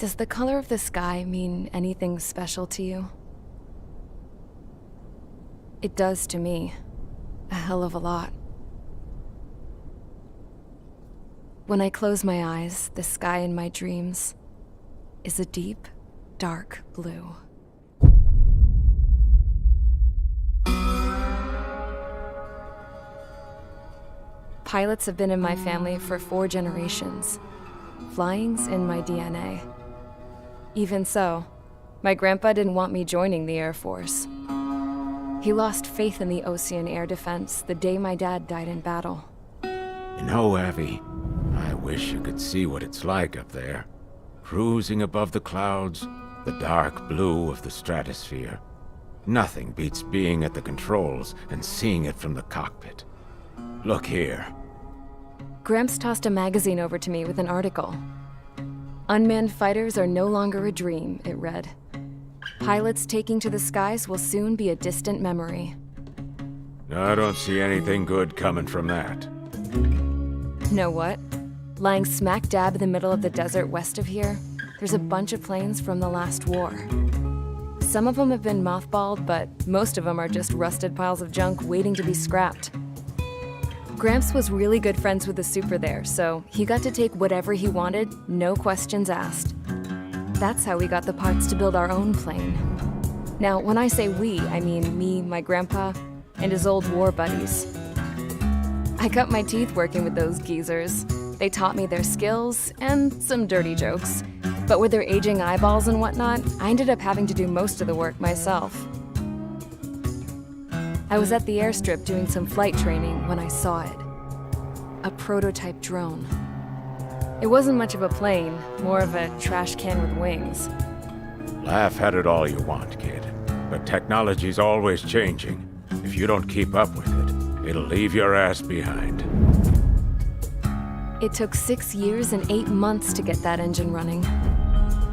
Does the color of the sky mean anything special to you? It does to me. A hell of a lot. When I close my eyes, the sky in my dreams is a deep, dark blue. Pilots have been in my family for 4 generations. Flying's in my DNA. Even so, my grandpa didn't want me joining the Air Force. He lost faith in the ocean air defense the day my dad died in battle. You know, Abby, I wish you could see what it's like up there. Cruising above the clouds, the dark blue of the stratosphere. Nothing beats being at the controls and seeing it from the cockpit. Look here. Gramps tossed a magazine over to me with an article. Unmanned fighters are no longer a dream, it read. Pilots taking to the skies will soon be a distant memory. I don't see anything good coming from that. Know what? Lying smack dab in the middle of the desert west of here, there's a bunch of planes from the last war. Some of them have been mothballed, but most of them are just rusted piles of junk waiting to be scrapped. Gramps was really good friends with the super there, so he got to take whatever he wanted, no questions asked. That's how we got the parts to build our own plane. Now, when I say we, I mean me, my grandpa, and his old war buddies. I cut my teeth working with those geezers. They taught me their skills and some dirty jokes. But with their aging eyeballs and whatnot, I ended up having to do most of the work myself. I was at the airstrip doing some flight training when I saw it. A prototype drone. It wasn't much of a plane, more of a trash can with wings. Laugh at it all you want, kid. But technology's always changing. If you don't keep up with it, it'll leave your ass behind. It took 6 years and 8 months to get that engine running.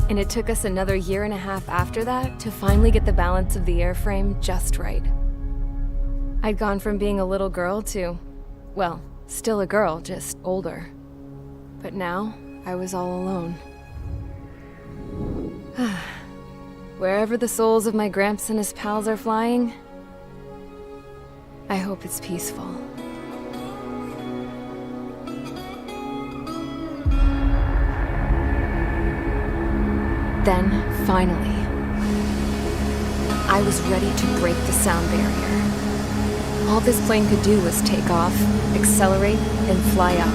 And it took us another 1.5 years after that to finally get the balance of the airframe just right. I'd gone from being a little girl to, well, still a girl, just older. But now, I was all alone. Wherever the souls of my Gramps and his pals are flying, I hope it's peaceful. Then, finally, I was ready to break the sound barrier. All this plane could do was take off, accelerate, and fly up.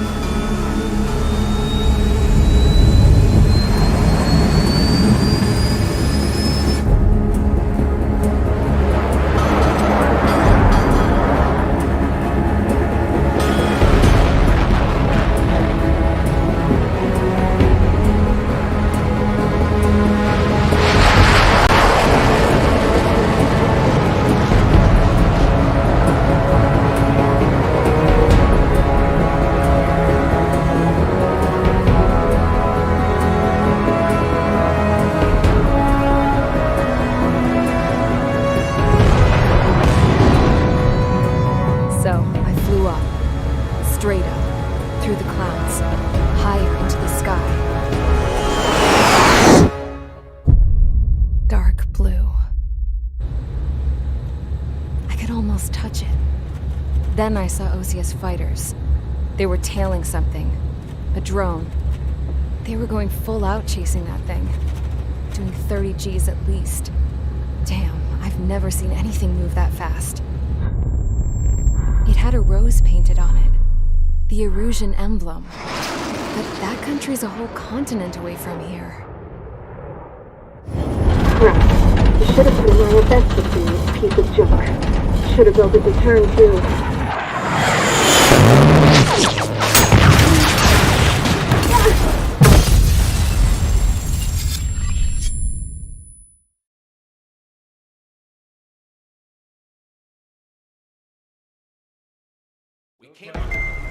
Straight up, through the clouds, higher into the sky. Dark blue. I could almost touch it. Then I saw OCS fighters. They were tailing something. A drone. They were going full out chasing that thing. Doing 30 Gs at least. Damn, I've never seen anything move that fast. It had a rose painted on it. The Erusian emblem. But that country's a whole continent away from here. Right. You should have been wearing a vest with this piece of junk. Should have built a return too.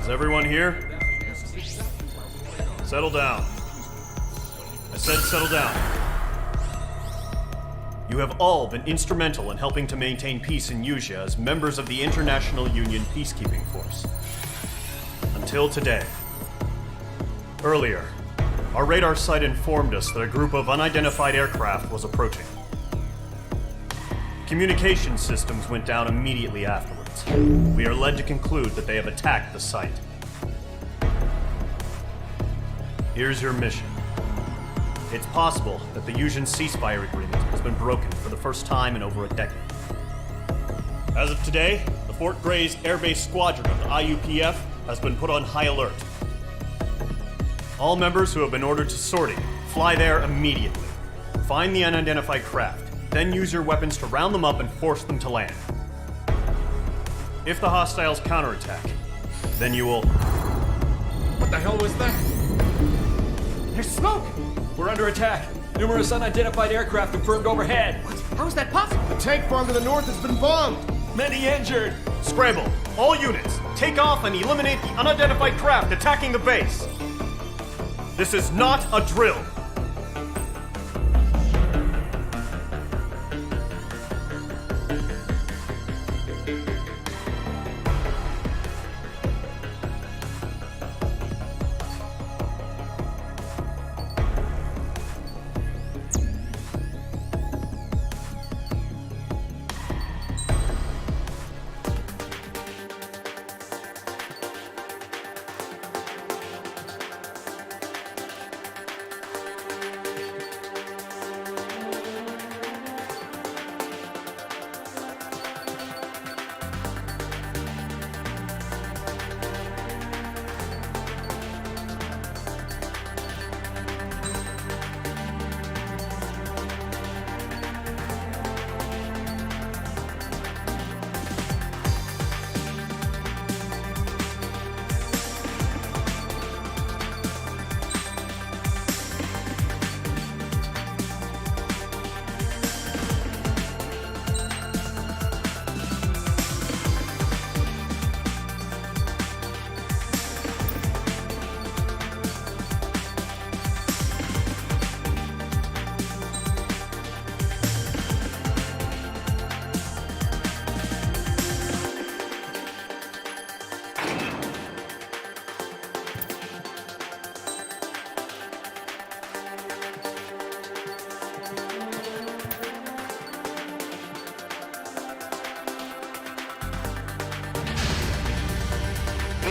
Is everyone here? Settle down. I said settle down. You have all been instrumental in helping to maintain peace in Usea as members of the International Union Peacekeeping Force. Until today. Earlier, Our radar site informed us that a group of unidentified aircraft was approaching. Communication systems went down immediately afterwards. We are led to conclude that they have attacked the site. Here's your mission. It's possible that the Yuuzhan ceasefire agreement has been broken for the first time in over a decade. As of today, the Fort Gray's Air Base Squadron of the IUPF has been put on high alert. All members who have been ordered to sortie, fly there immediately. Find the unidentified craft, then use your weapons to round them up and force them to land. If the hostiles counterattack, then you will... What the hell was that? There's smoke! We're under attack. Numerous unidentified aircraft confirmed overhead. What? How is that possible? The tank farm to the north has been bombed! Many injured. Scramble! All units, take off and eliminate the unidentified craft attacking the base! This is not a drill!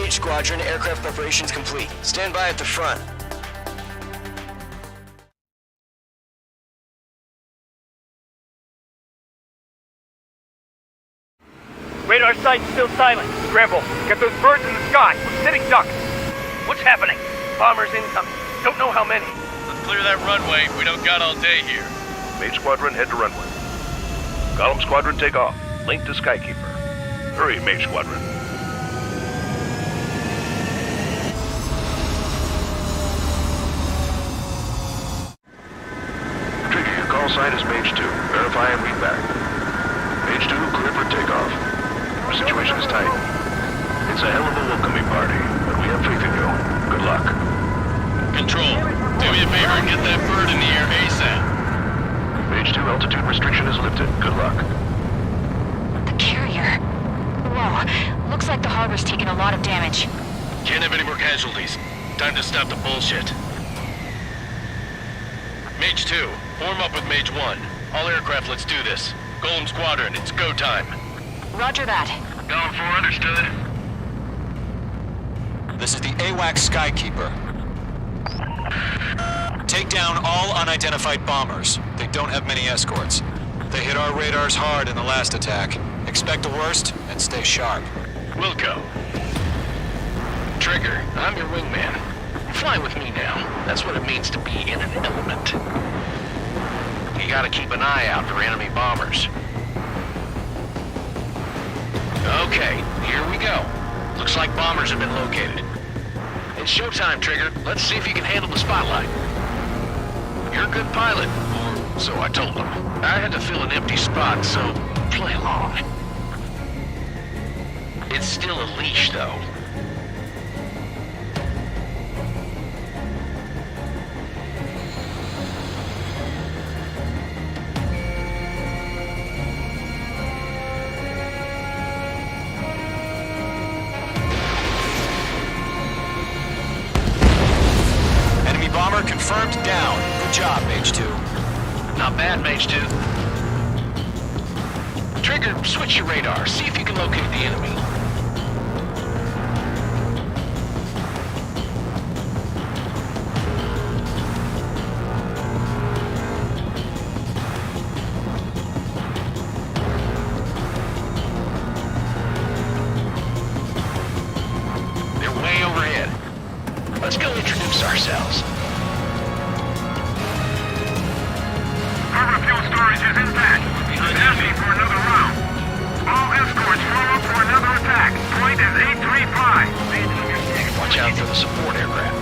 Squadron, aircraft preparations complete. Stand by at the front. Radar site's still silent. Scramble. Get those birds in the sky. We're sitting ducks. What's happening? Bombers incoming. Don't know how many. Let's clear that runway. We don't got all day here. Mage Squadron, head to runway. Column Squadron, take off. Link to Skykeeper. Hurry, Mage Squadron. Call sign is Mage 2. Verify and read back. Mage 2, clear for takeoff. Our situation is tight. It's a hell of a welcoming party, but we have faith in you. Good luck. Control, do me a favor and get that bird in the air ASAP. Mage 2, altitude restriction is lifted. Good luck. The carrier. Whoa, looks like the harbor's taken a lot of damage. Can't have any more casualties. Time to stop the bullshit. Mage 2, form up with Mage 1. All aircraft, let's do this. Golem Squadron, it's go time. Roger that. Going for, understood. This is the AWAC Skykeeper. Take down all unidentified bombers. They don't have many escorts. They hit our radars hard in the last attack. Expect the worst and stay sharp. Wilco. Trigger, I'm your wingman. Fly with me now. That's what it means to be in an element. You gotta keep an eye out for enemy bombers. Okay, here we go. Looks like bombers have been located. It's showtime, Trigger. Let's see if you can handle the spotlight. You're a good pilot, or so I told them. I had to fill an empty spot, so play along. It's still a leash, though. Enemy bomber confirmed. confirmed down. Good job, Mage 2. Not bad, Mage 2. Trigger, switch your radar. See if you can locate the enemy. They're way overhead. Let's go introduce ourselves. Harbor fuel storage is intact. He's asking for another round. All escorts form up for another attack. Point is 835. Watch out for the support aircraft.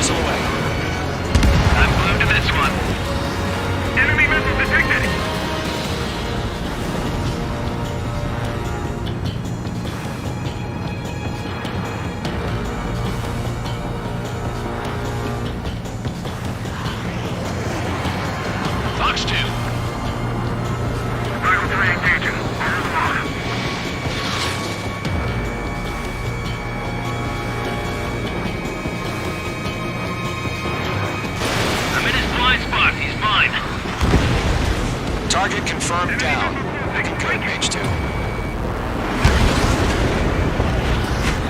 Missile away. I'm glued to this one. Enemy missile detected. Fox 2. Rifle 3 engaging. Over the water. I'm in his blind spot. He's mine. Target confirmed down. Looking good, Mage 2.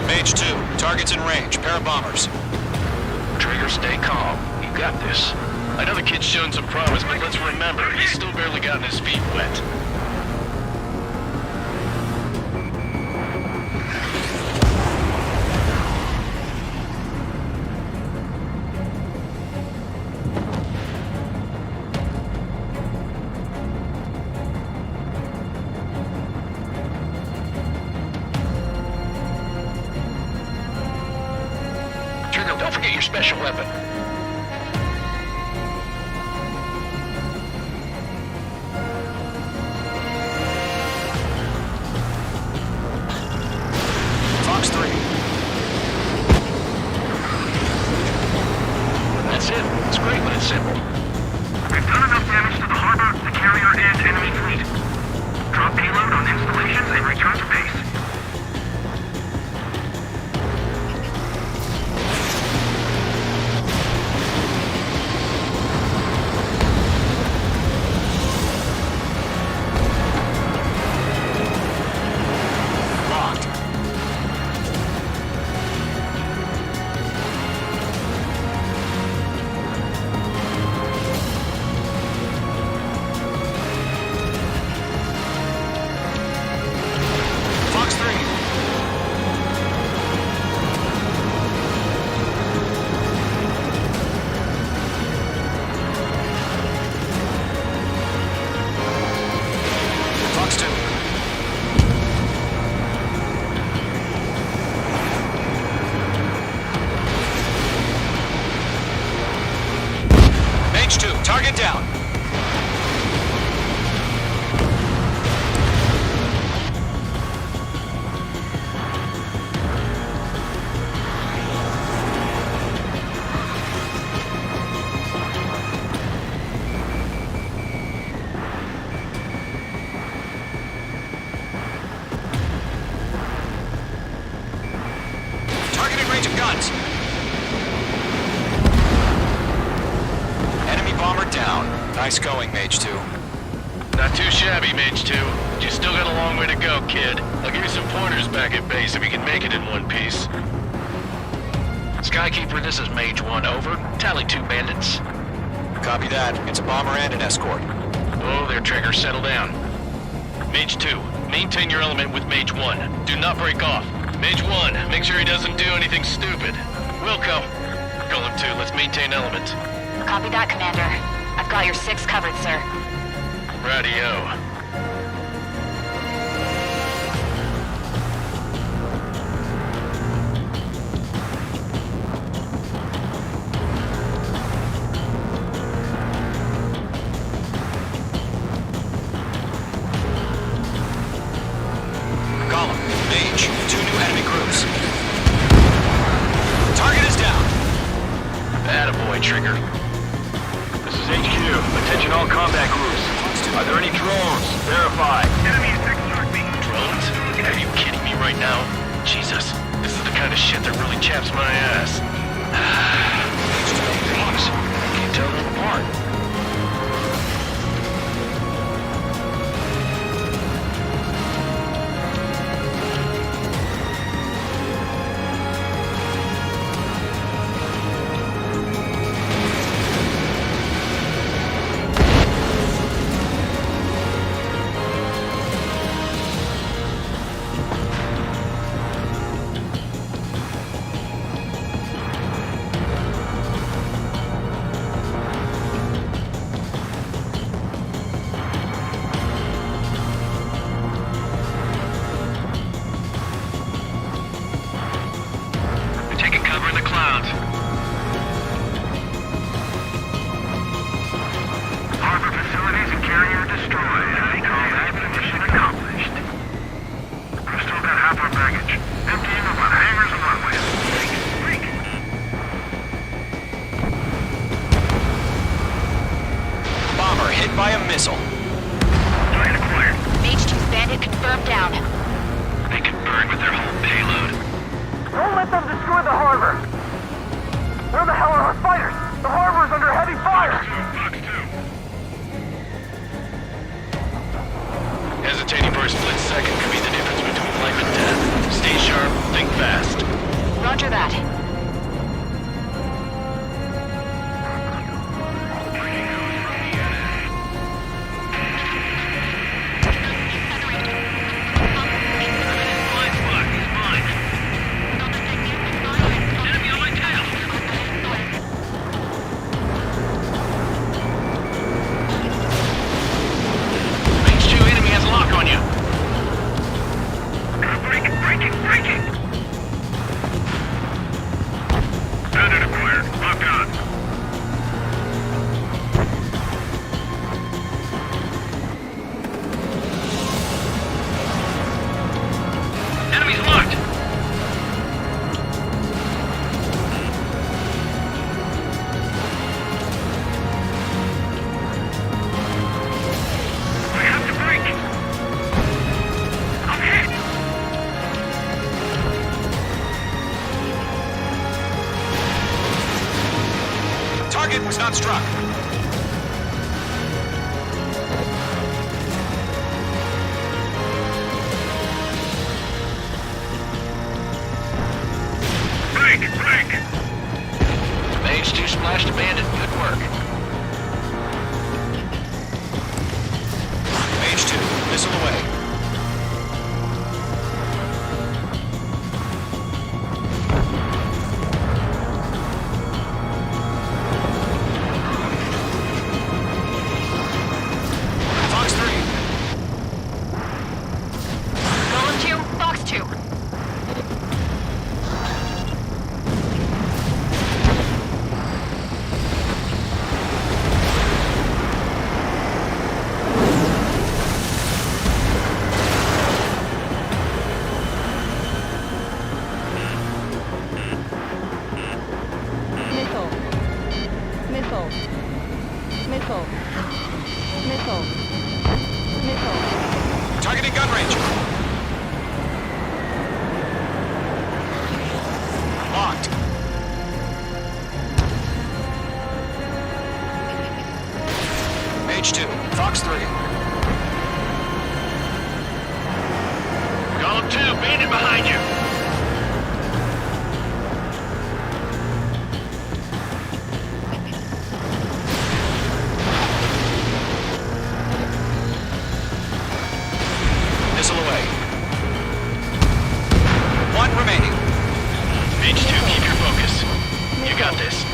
Mage 2, target's in range. Pair of bombers. Trigger, stay calm. You got this. I know the kid's shown some promise, but let's remember, he's still barely gotten his feet wet. Trigger, don't forget your special weapon. Fox 3. That's it. It's great when it's simple. We've done enough damage to the harbor, the carrier, and enemy fleet. Drop payload on installations and return to base. Locked. Fox 3. Fox 2. Mage 2, target down. Targeting range of guns. Enemy bomber down. Nice going, Mage 2. Not too shabby, Mage 2. But you still got a long way to go, kid. I'll give you some pointers back at base if you can make it in one piece. Skykeeper, this is Mage 1, over. Tally 2 bandits. Copy that. It's a bomber and an escort. Oh, there, Trigger, settle down. Mage 2, maintain your element with Mage 1. Do not break off. Mage 1, make sure he doesn't do anything stupid. Wilco, Golem 2, let's maintain element. Copy that, Commander. I've got your 6 covered, sir. Radio. Golem, Mage, 2 new enemy groups. Target is down. Attaboy, Trigger. This is HQ. Attention all combat groups. Are there any drones? Verify. Enemies extracting. Drones? Are you kidding me right now? Jesus, this is the kind of shit that really chaps my ass. Fox, I can't tell them apart. By a missile. Target acquired. Mage 2 bandit confirmed down. They could burn with their whole payload. Don't let them destroy the harbor. Where the hell are our fighters? The harbor's under heavy fire. Hesitating for a split second could be the difference between life and death. Stay sharp, think fast. Roger that. Target was not struck. Break! Mage 2 splashed a bandit. Good work. Mage 2, missile away. Targeting gun range. Locked. Mage 2, Fox 3. Column 2, bandit behind you. Missile away. One remaining. Mage 2, keep your focus. You got this.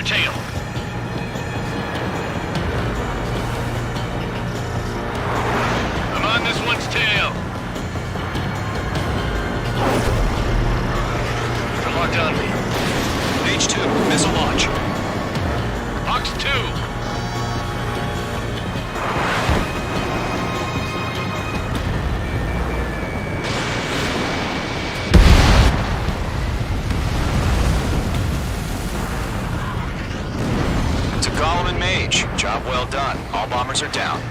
tail. I'm on this one's tail. They're locked on me. Mage 2, missile launch. Box 2. To Gollum and Mage, job well done. All bombers are down.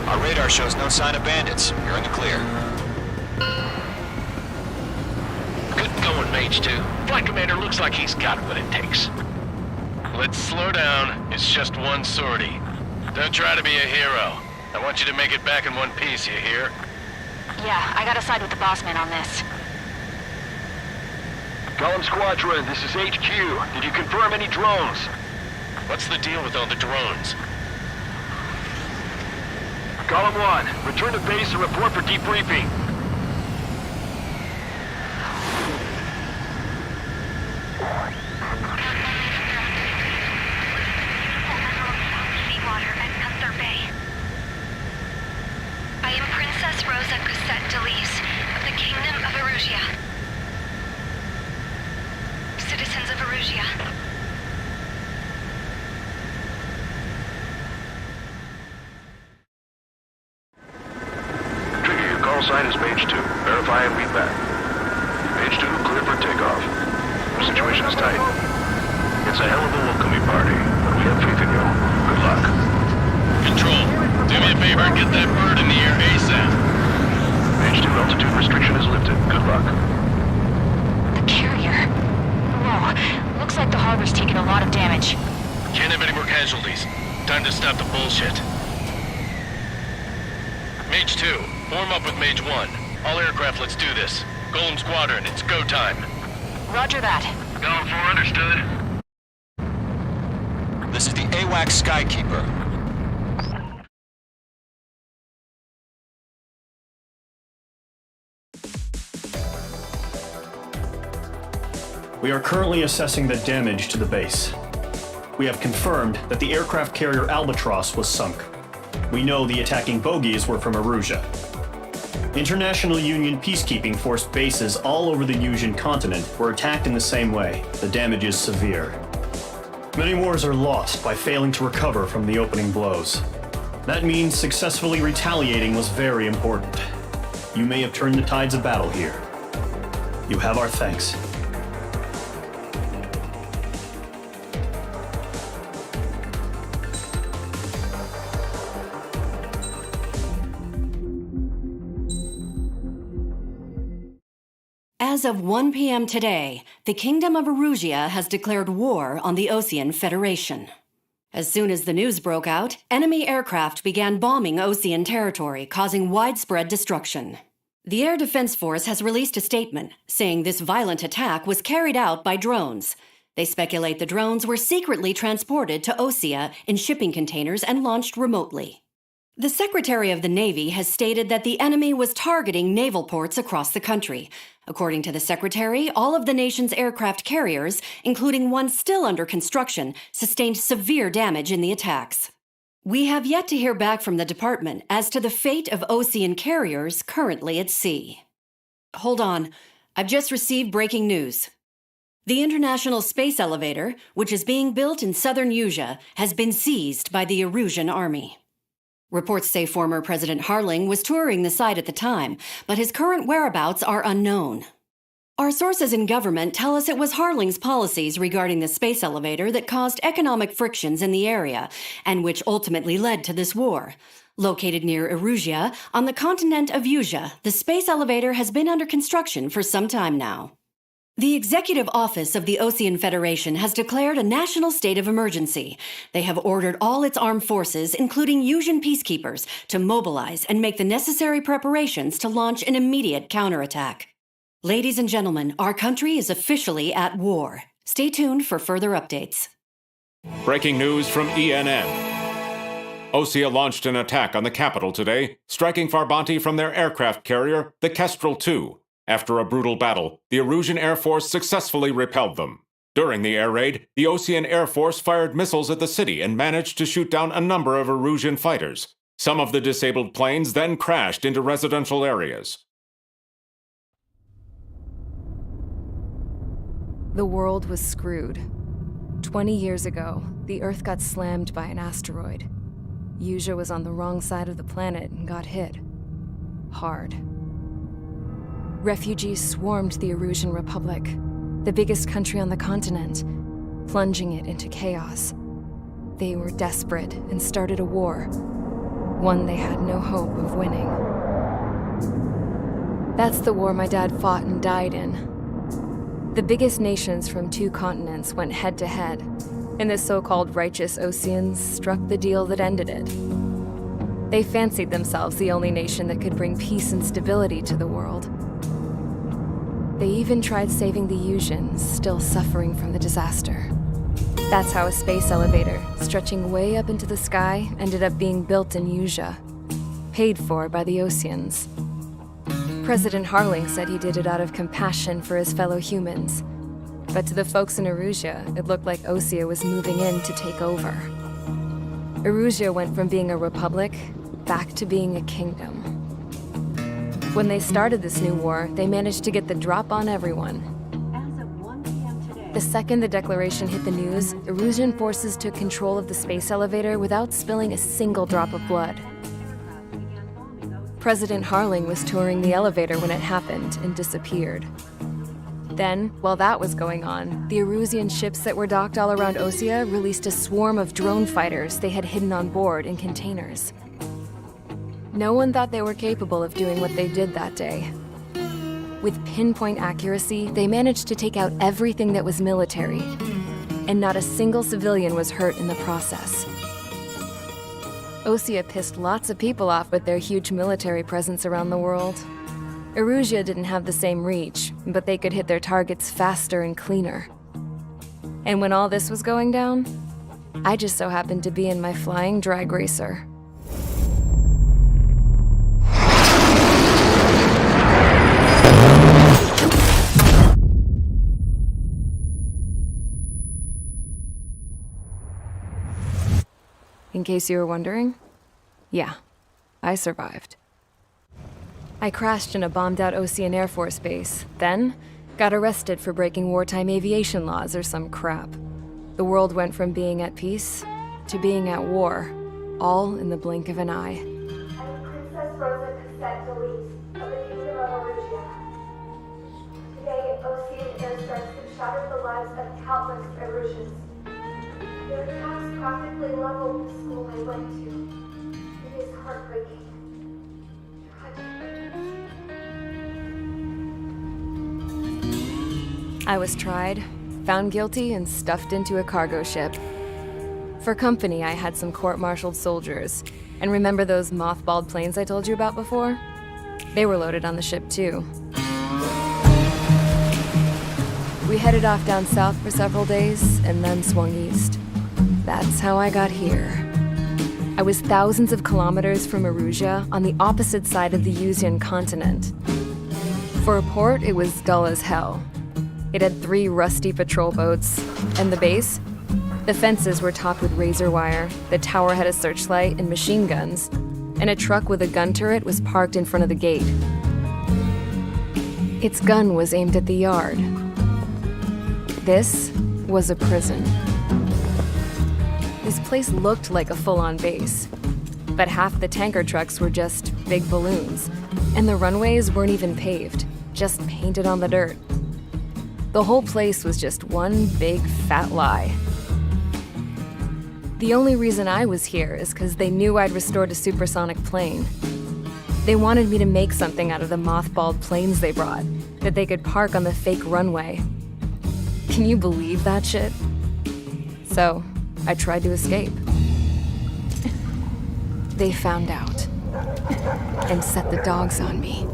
Our radar shows no sign of bandits. You're in the clear. Good going, Mage 2. Flight Commander looks like he's got what it takes. Let's slow down. It's just one sortie. Don't try to be a hero. I want you to make it back in one piece, you hear? Yeah, I gotta side with the boss man on this. Gollum Squadron, this is HQ. Did you confirm any drones? What's the deal with all the drones? Gollum 1, return to base and report for debriefing. Seawater at Gunther Bay. I am Princess Rosa Gusette Delise of the Kingdom of Erusia. Citizens of Erusia. Trigger, your call sign is Mage 2. Verify and read back. Mage 2, clear for takeoff. The situation is tight. It's a hell of a welcoming party, but we have faith in you. Good luck. Control, do me a favor and get that bird in the air ASAP. Mage 2, altitude restriction is lifted. Good luck. The carrier. Whoa, looks like the harbor's taken a lot of damage. Can't have any more casualties. Time to stop the bullshit. Mage 2, form up with Mage 1. All aircraft, let's do this. Golem Squadron, it's go time. Roger that. Going for understood. This is the AWAC Skykeeper. We are currently assessing the damage to the base. We have confirmed that the aircraft carrier Albatross was sunk. We know the attacking bogies were from Erusia. International Union peacekeeping force bases all over the Usian continent were attacked in the same way. The damage is severe. Many wars are lost by failing to recover from the opening blows. That means successfully retaliating was very important. You may have turned the tides of battle here. You have our thanks. As of 1 p.m. today, the Kingdom of Erusia has declared war on the Osean Federation. As soon as the news broke out, enemy aircraft began bombing Osean territory, causing widespread destruction. The Air Defense Force has released a statement saying this violent attack was carried out by drones. They speculate the drones were secretly transported to Osea in shipping containers and launched remotely. The Secretary of the Navy has stated that the enemy was targeting naval ports across the country. According to the Secretary, all of the nation's aircraft carriers, including one still under construction, sustained severe damage in the attacks. We have yet to hear back from the department as to the fate of Osean carriers currently at sea. Hold on, I've just received breaking news. The International Space Elevator, which is being built in southern Usia, has been seized by the Erusian army. Reports say former President Harling was touring the site at the time, but his current whereabouts are unknown. Our sources in government tell us it was Harling's policies regarding the space elevator that caused economic frictions in the area, and which ultimately led to this war. Located near Erusia, on the continent of Usia, the space elevator has been under construction for some time now. The Executive Office of the Osean Federation has declared a national state of emergency. They have ordered all its armed forces, including Usian peacekeepers, to mobilize and make the necessary preparations to launch an immediate counterattack. Ladies and gentlemen, our country is officially at war. Stay tuned for further updates. Breaking news from ENN. Osea launched an attack on the capital today, striking Farbanti from their aircraft carrier, the Kestrel II. After a brutal battle, the Erusian Air Force successfully repelled them. During the air raid, the Osean Air Force fired missiles at the city and managed to shoot down a number of Erusian fighters. Some of the disabled planes then crashed into residential areas. The world was screwed. 20 years ago, the Earth got slammed by an asteroid. Usha was on the wrong side of the planet and got hit. Hard. Refugees swarmed the Erusian Republic, the biggest country on the continent, plunging it into chaos. They were desperate and started a war, one they had no hope of winning. That's the war my dad fought and died in. The biggest nations from 2 continents went head-to-head, and the so-called righteous Oseans struck the deal that ended it. They fancied themselves the only nation that could bring peace and stability to the world. They even tried saving the Usians, still suffering from the disaster. That's how a space elevator, stretching way up into the sky, ended up being built in Usha, paid for by the Oseans. President Harling said he did it out of compassion for his fellow humans. But to the folks in Erusia, it looked like Osea was moving in to take over. Erusia went from being a republic back to being a kingdom. When they started this new war, they managed to get the drop on everyone. The second the declaration hit the news, Erusian forces took control of the space elevator without spilling a single drop of blood. President Harling was touring the elevator when it happened and disappeared. Then, while that was going on, the Erusian ships that were docked all around Osea released a swarm of drone fighters they had hidden on board in containers. No one thought they were capable of doing what they did that day. With pinpoint accuracy, they managed to take out everything that was military, and not a single civilian was hurt in the process. Osea pissed lots of people off with their huge military presence around the world. Erusia didn't have the same reach, but they could hit their targets faster and cleaner. And when all this was going down, I just so happened to be in my flying drag racer. In case you were wondering, yeah, I survived. I crashed in a bombed-out Osean Air Force base, then got arrested for breaking wartime aviation laws or some crap. The world went from being at peace to being at war, all in the blink of an eye. I'm Princess Rosa Cassette Delise of the Kingdom of Erusia. Today, Osean airstrikes have shattered the lives of countless Erusians. Their attacks practically leveled the school I went to. It is heartbreaking. I was tried, found guilty, and stuffed into a cargo ship. For company, I had some court-martialed soldiers. And remember those mothballed planes I told you about before? They were loaded on the ship, too. We headed off down south for several days, and then swung east. That's how I got here. I was thousands of kilometers from Erusia, on the opposite side of the Usian continent. For a port, it was dull as hell. It had 3 rusty patrol boats, and the base? The fences were topped with razor wire, the tower had a searchlight and machine guns, and a truck with a gun turret was parked in front of the gate. Its gun was aimed at the yard. This was a prison. This place looked like a full-on base, but half the tanker trucks were just big balloons, and the runways weren't even paved, just painted on the dirt. The whole place was just one big fat lie. The only reason I was here is because they knew I'd restored a supersonic plane. They wanted me to make something out of the mothballed planes they brought, that they could park on the fake runway. Can you believe that shit? So, I tried to escape. They found out, and set the dogs on me.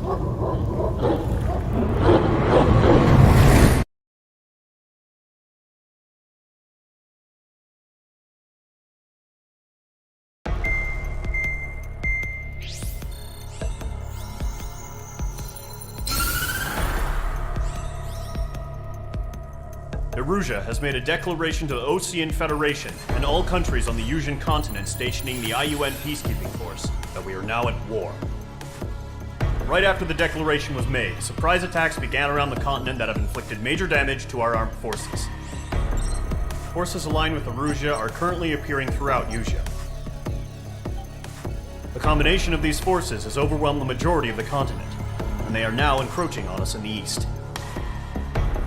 Erusia has made a declaration to the Ocean Federation and all countries on the Yusian continent stationing the IUN peacekeeping force that we are now at war. Right after the declaration was made, surprise attacks began around the continent that have inflicted major damage to our armed forces. Forces aligned with Erusia are currently appearing throughout Yusia. The combination of these forces has overwhelmed the majority of the continent, and they are now encroaching on us in the east.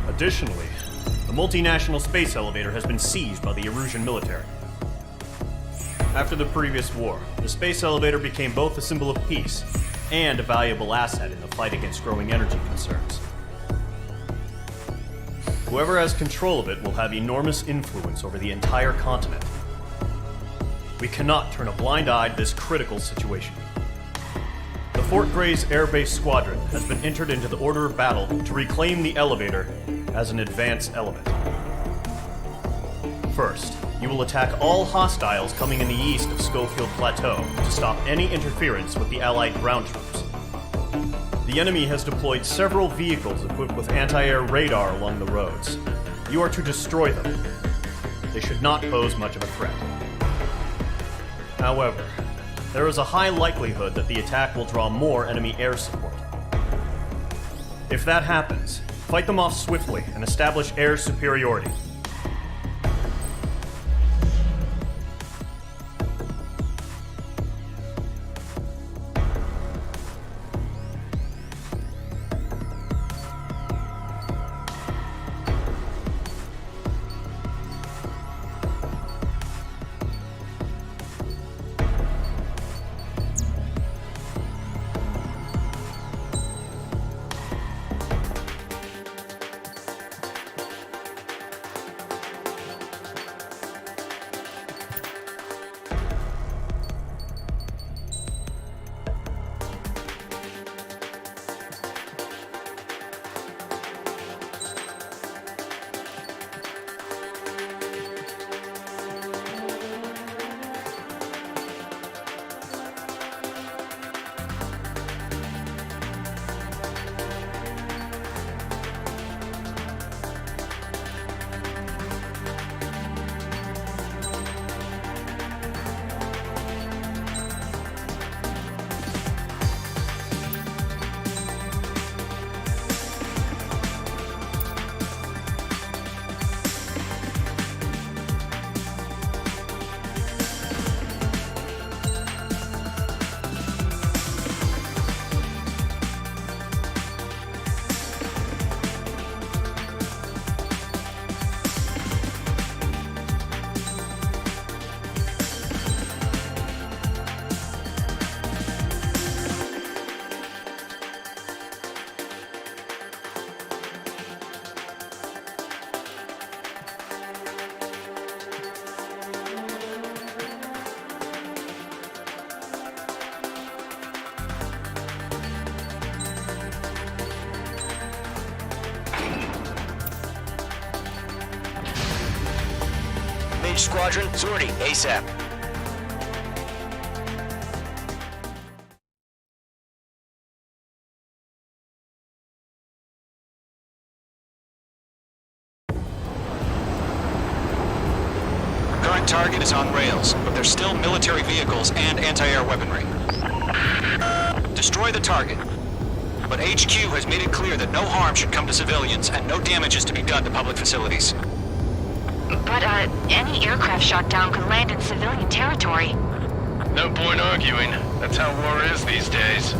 Additionally, the multinational space elevator has been seized by the Erusian military. After the previous war, the space elevator became both a symbol of peace and a valuable asset in the fight against growing energy concerns. Whoever has control of it will have enormous influence over the entire continent. We cannot turn a blind eye to this critical situation. The Fort Gray's Air Base Squadron has been entered into the order of battle to reclaim the elevator as an advance element. First, you will attack all hostiles coming in the east of Schofield Plateau to stop any interference with the Allied ground troops. The enemy has deployed several vehicles equipped with anti-air radar along the roads. You are to destroy them. They should not pose much of a threat. However, there is a high likelihood that the attack will draw more enemy air support. If that happens, fight them off swiftly and establish air superiority. Squadron, sortie, ASAP. Current target is on rails, but there's still military vehicles and anti-air weaponry. Destroy the target. But HQ has made it clear that no harm should come to civilians and no damage is to be done to public facilities. But, any aircraft shot down could land in civilian territory. No point arguing. That's how war is these days.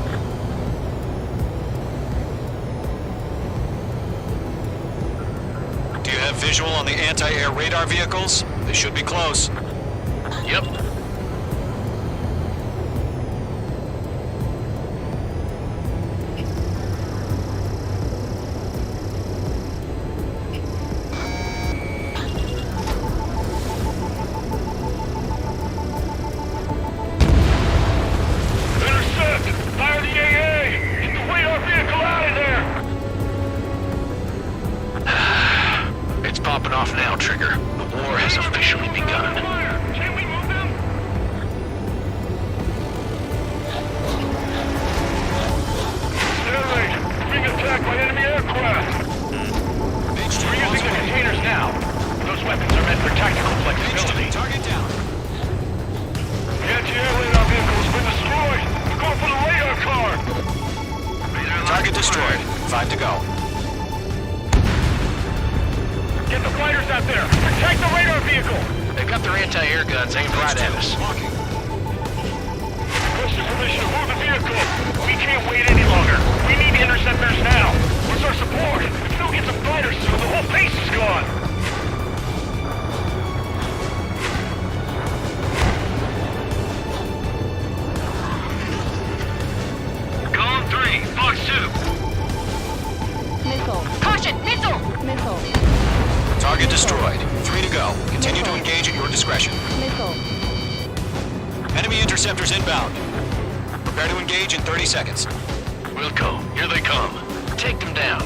Do you have visual on the anti-air radar vehicles? They should be close. Yep. Off now, Trigger. The war has officially begun. Can we move them? destroyed. 5 to go. Get the fighters out there! Protect the radar vehicle! They've got their anti-air guns aimed right at us. Push the permission to move the vehicle! We can't wait any longer! We need interceptors now! Where's our support? If we don't get some fighters soon, the whole base is gone! Column 3, Fox 2! Missile. Caution! Missile! Missile. Target destroyed. 3 to go. Continue to engage at your discretion. Missile. Enemy interceptors inbound. Prepare to engage in 30 seconds. Wilco, here they come. Take them down.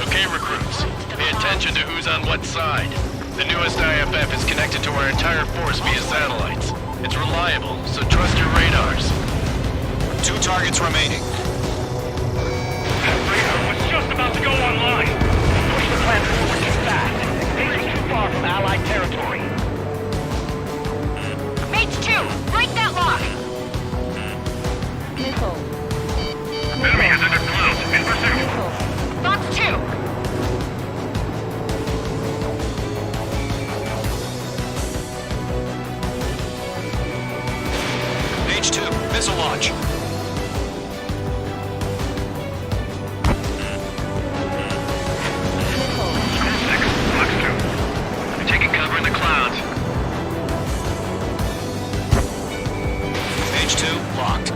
Okay, recruits. Pay attention to who's on what side. The newest IFF is connected to our entire force via satellites. It's reliable, so trust your radars. 2 targets remaining. That radar was just about to go online! Push the plan forward too fast! Things are too far from Allied territory! Mage 2! Break that lock! Missile. Enemy is under clouds, in pursuit! Missile. Fox 2! Page 2, missile launch. Taking cover in the clouds. Page 2, locked.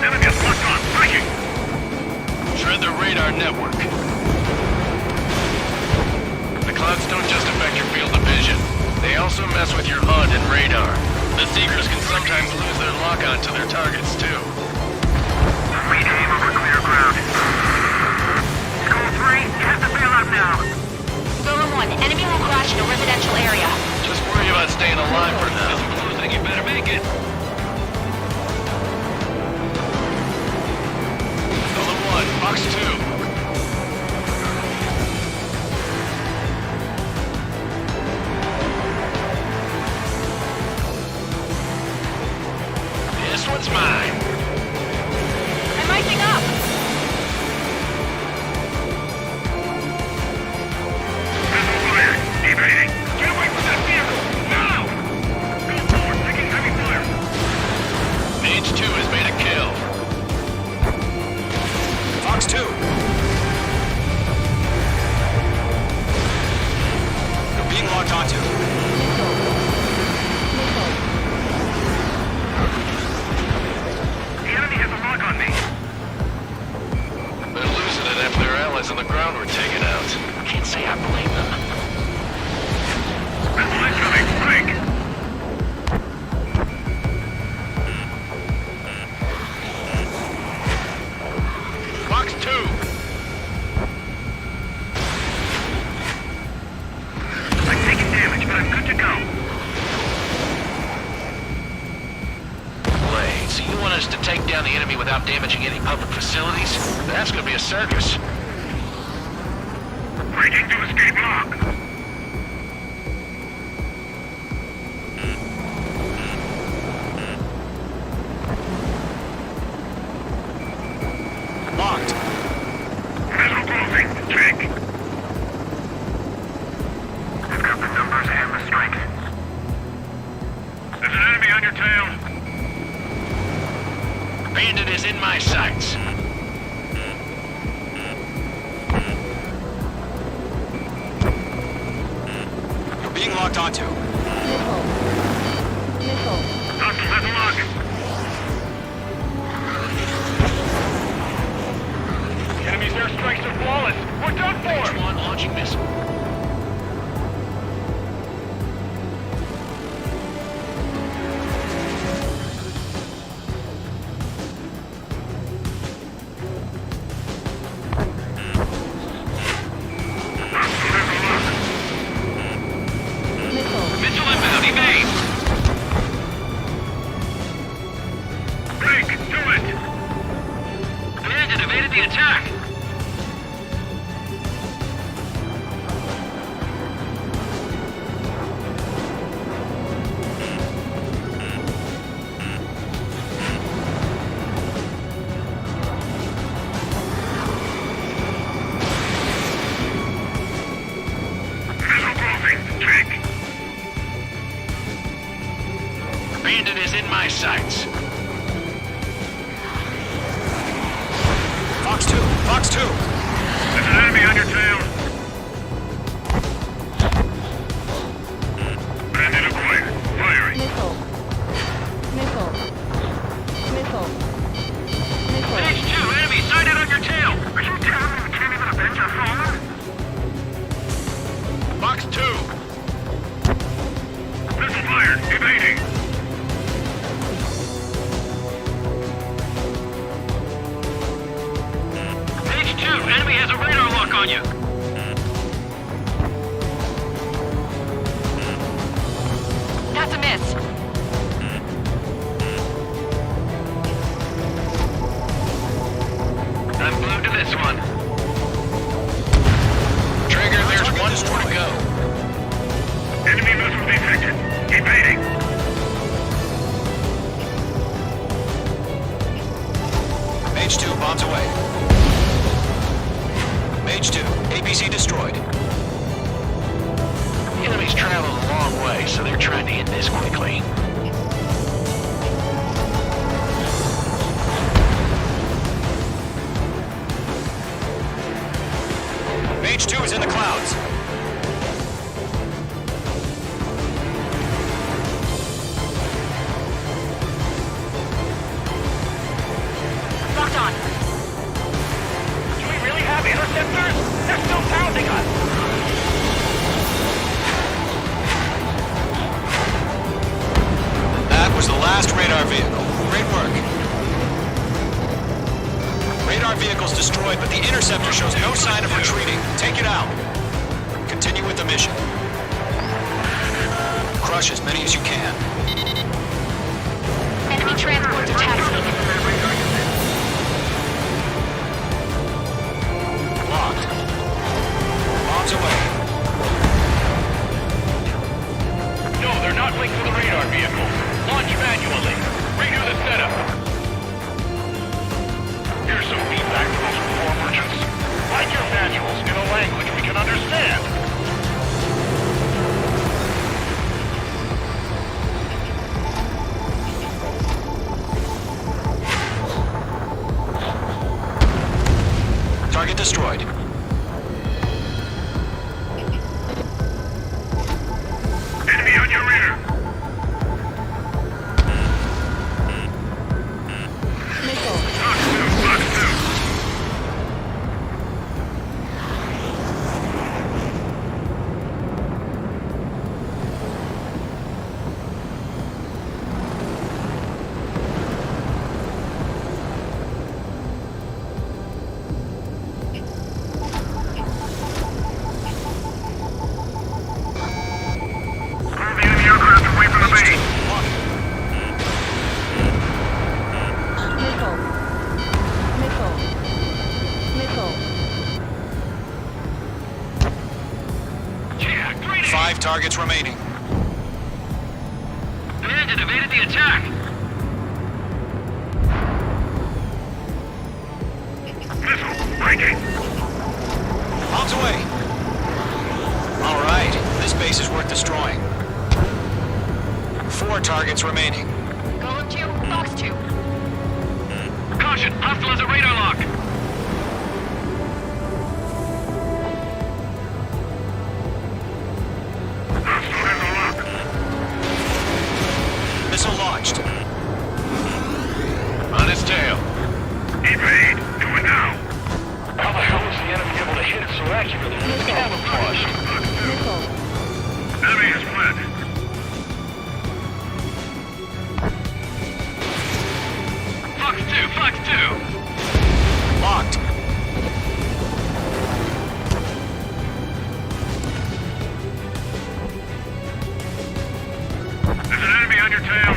Enemy is locked on, breaking! Shred their radar network. The clouds don't just affect your field of vision. They also mess with your HUD and radar. The Seekers can sometimes lose their lock-on to their targets, too. Rename over clear ground. School 3, you have to bail out now. Golem 1, enemy will crash in a residential area. Just worry about staying alive for now. Closing, you better make it. Golem 1, Fox 2. This one's mine. I'm icing up! Missile fired. Evading. Get away from that vehicle! Now! Go forward, taking heavy fire. Mage 2 has made a kill. Fox 2. You're being locked onto. The enemy has a lock on me. They're losing it after their allies on the ground were taken out. Can't say I blame them. Missile incoming. Break. Fox 2. I'm taking damage, but I'm good to go. Blades, you want us to take down the enemy without damaging any public facilities? That's gonna be a circus. Breaking to escape lock. Locked. Missile closing. Check. I've got the numbers and the strike. There's an enemy on your tail. Bandit is in my sights. You're being locked onto. Missile. Missile. Hostile has a lock. The enemy's airstrikes are flawless. We're done Mage for! 1 launching missile. Missile. Missile inbound, evade! Break, do it! Bandit evaded the attack! sights. Fox 2! Fox 2! There's an enemy on your tail. Bandit acquired. Firing. Missile. Missile. Missile. Missile. Page 2, enemy sighted on your tail. Are you telling me we can't even avenge our fallen? Fox 2! Missile fired. Evading. Page 2, enemy has a radar lock on you. That's a miss. I'm glued to this one. Trigger, there's one more to go. Enemy missile detected. Evading. Mage 2, bombs away. Mage 2, APC destroyed. The enemy's traveled a long way, so they're trying to hit this quickly. Mage 2 is in the clouds. Locked on. Do we really have interceptors? They're still pounding us. That was the last radar vehicle. Great work. Radar vehicle's destroyed, but the interceptor shows no sign of retreating. Take it out. Continue with the mission. Crush as many as you can. Enemy transports are taxiing. Locked. Bombs away. No, they're not linked to the radar vehicle. Launch manually. Redo the setup. Here's some feedback from those core merchants. Write your manuals in a language we can understand. Target destroyed. Enemy on your rear. Missile. Fox 2, Fox 2. Move the enemy aircraft away from the base. Missile. Missile. Missile. Yeah, great. 5 targets remaining. Bandit evaded the attack. Missile breaking. Bombs away. All right, this base is worth destroying. 4 targets remaining. Golem 2, Fox 2. Caution, hostile has a radar lock. Hostile has a lock. Missile launched. On his tail. Evade. Do it now. How the hell is the enemy able to hit it so accurately? It's camouflaged. Missile. Enemy has fled. Fox 2, Fox 2. Locked. There's an enemy on your tail.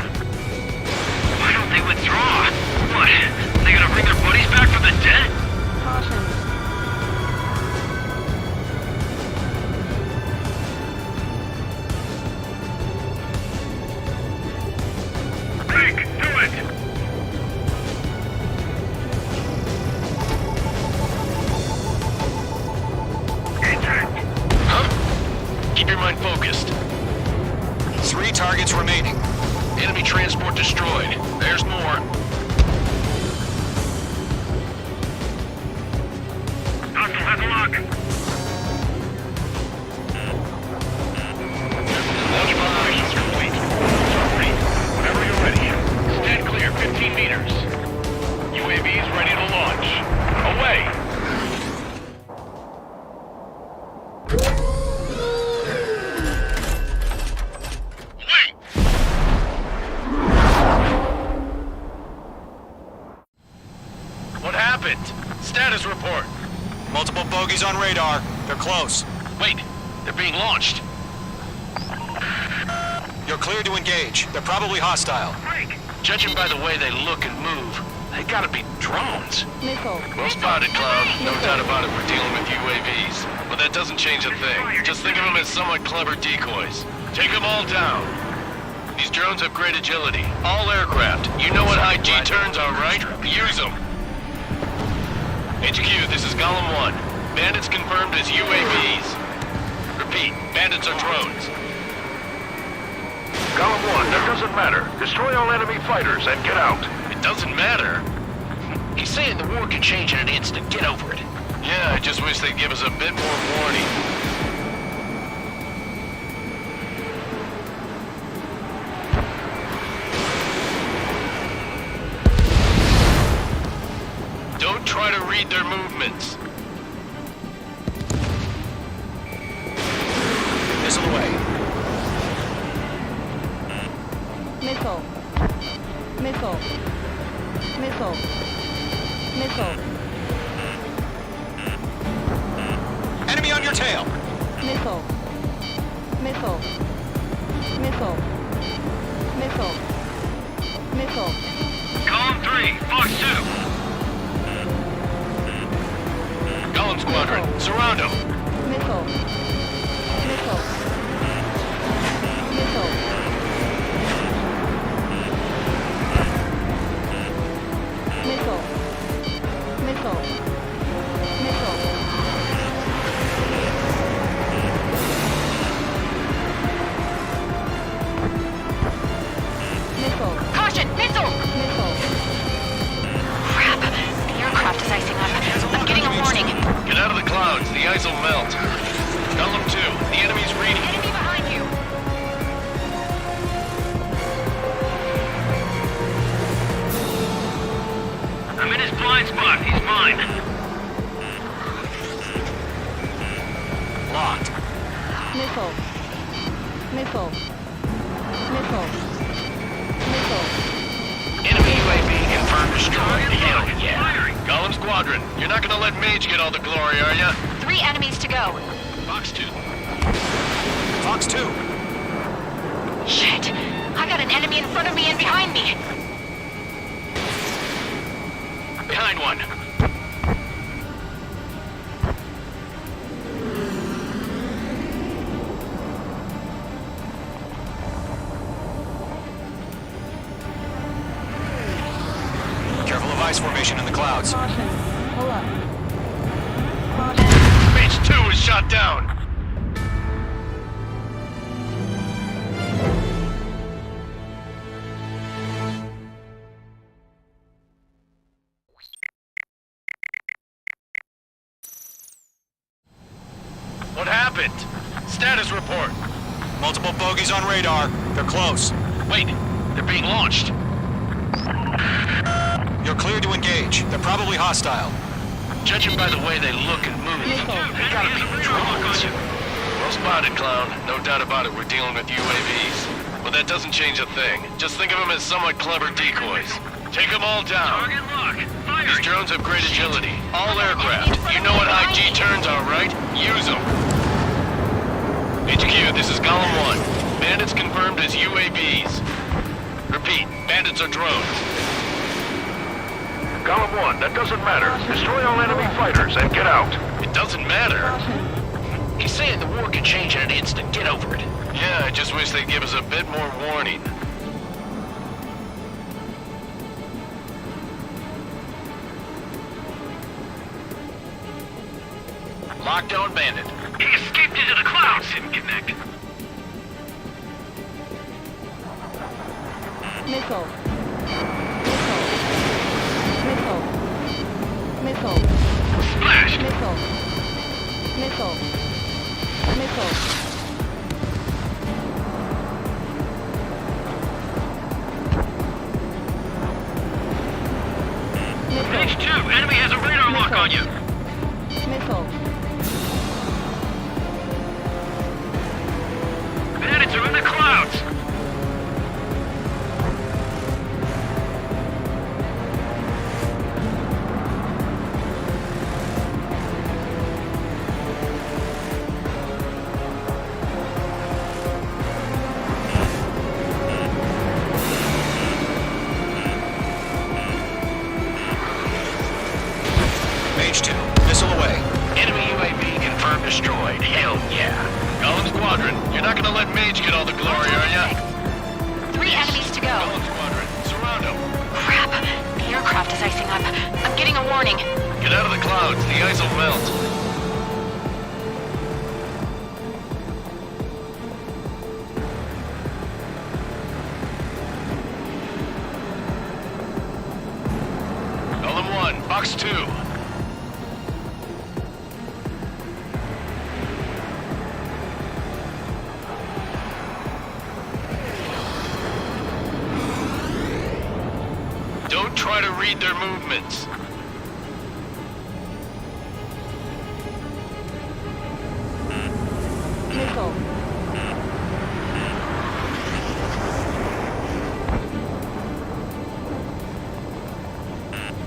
Why don't they withdraw? What? They gonna bring their buddies back from the dead? Caution. Break. Do it. happened? Status report. Multiple bogies on radar. They're close. Wait, they're being launched. You're clear to engage. They're probably hostile. Judging by the way they look and move, they gotta be drones. Missile. Well spotted, Cloud. No doubt about it, we're dealing with UAVs. But that doesn't change a thing. Just think of them as somewhat clever decoys. Take them all down. These drones have great agility. All aircraft. You know what high G turns are, right? Use them. HQ, this is Column 1. Bandits confirmed as UAVs. Repeat, bandits are drones. Column 1, that doesn't matter. Destroy all enemy fighters and get out. It doesn't matter. He's saying the war could change in an instant. Get over it. Yeah, I just wish they'd give us a bit more warning. Don't try to read their movements. Missile away. Missile. Missile. Missile. Missile. Enemy on your tail. Missile. Missile. Missile. Missile. Missile. Column 3, Fox 2. Column Squadron, surround them. Missile. Missile. Missile. Missile. Missile. Missile. Missile. Caution! Missile! Missile. Crap. The aircraft is icing up. I'm getting a warning. Get out of the clouds, the ice will melt. Column 2, the enemy's reading. Enemy behind you! I'm in his blind spot. He's mine. Locked. Missile. Missile. Missile. Missile. Enemy UAV confirmed destroyed. Hell yeah. Column Squadron, you're not gonna let Mage get all the glory, are ya? 3 enemies to go. Fox 2. Fox 2. Shit! I got an enemy in front of me and behind me! Behind one. Careful of ice formation in the clouds. Caution. Pull up. Mage 2 is shot down. What happened? Status report. Multiple bogies on radar. They're close. Wait, they're being launched. You're clear to engage. They're probably hostile. Judging by the way they look and move, they gotta be drones. Well spotted, Clown. No doubt about it, we're dealing with UAVs. But that doesn't change a thing. Just think of them as somewhat clever decoys. Take them all down. Target lock. These drones have great agility. All aircraft. You know what high G turns are, right? Use them. HQ, this is Column 1. Bandits confirmed as UAVs. Repeat, bandits are drones. Column 1, that doesn't matter. Destroy all enemy fighters and get out. It doesn't matter. He's saying the war could change in an instant. Get over it. Yeah, I just wish they'd give us a bit more warning. Lockdown bandit. He escaped into the clouds. Didn't connect. Missile. Missile. Missile. Missile. Splash. Missile. Missile. Missile. Page 2, enemy has a radar lock on you. Missile. Bandits are in the clouds. Mage 2. Missile away. Enemy UAV confirmed destroyed. Hell yeah. Golem Squadron, you're not gonna let Mage get all the glory, are ya? 3 enemies to go. Golem Squadron, surround them. Crap. The aircraft is icing up. I'm getting a warning. Get out of the clouds, the ice will melt. Golem 1, Box 2. Don't try to read their movements. Missile.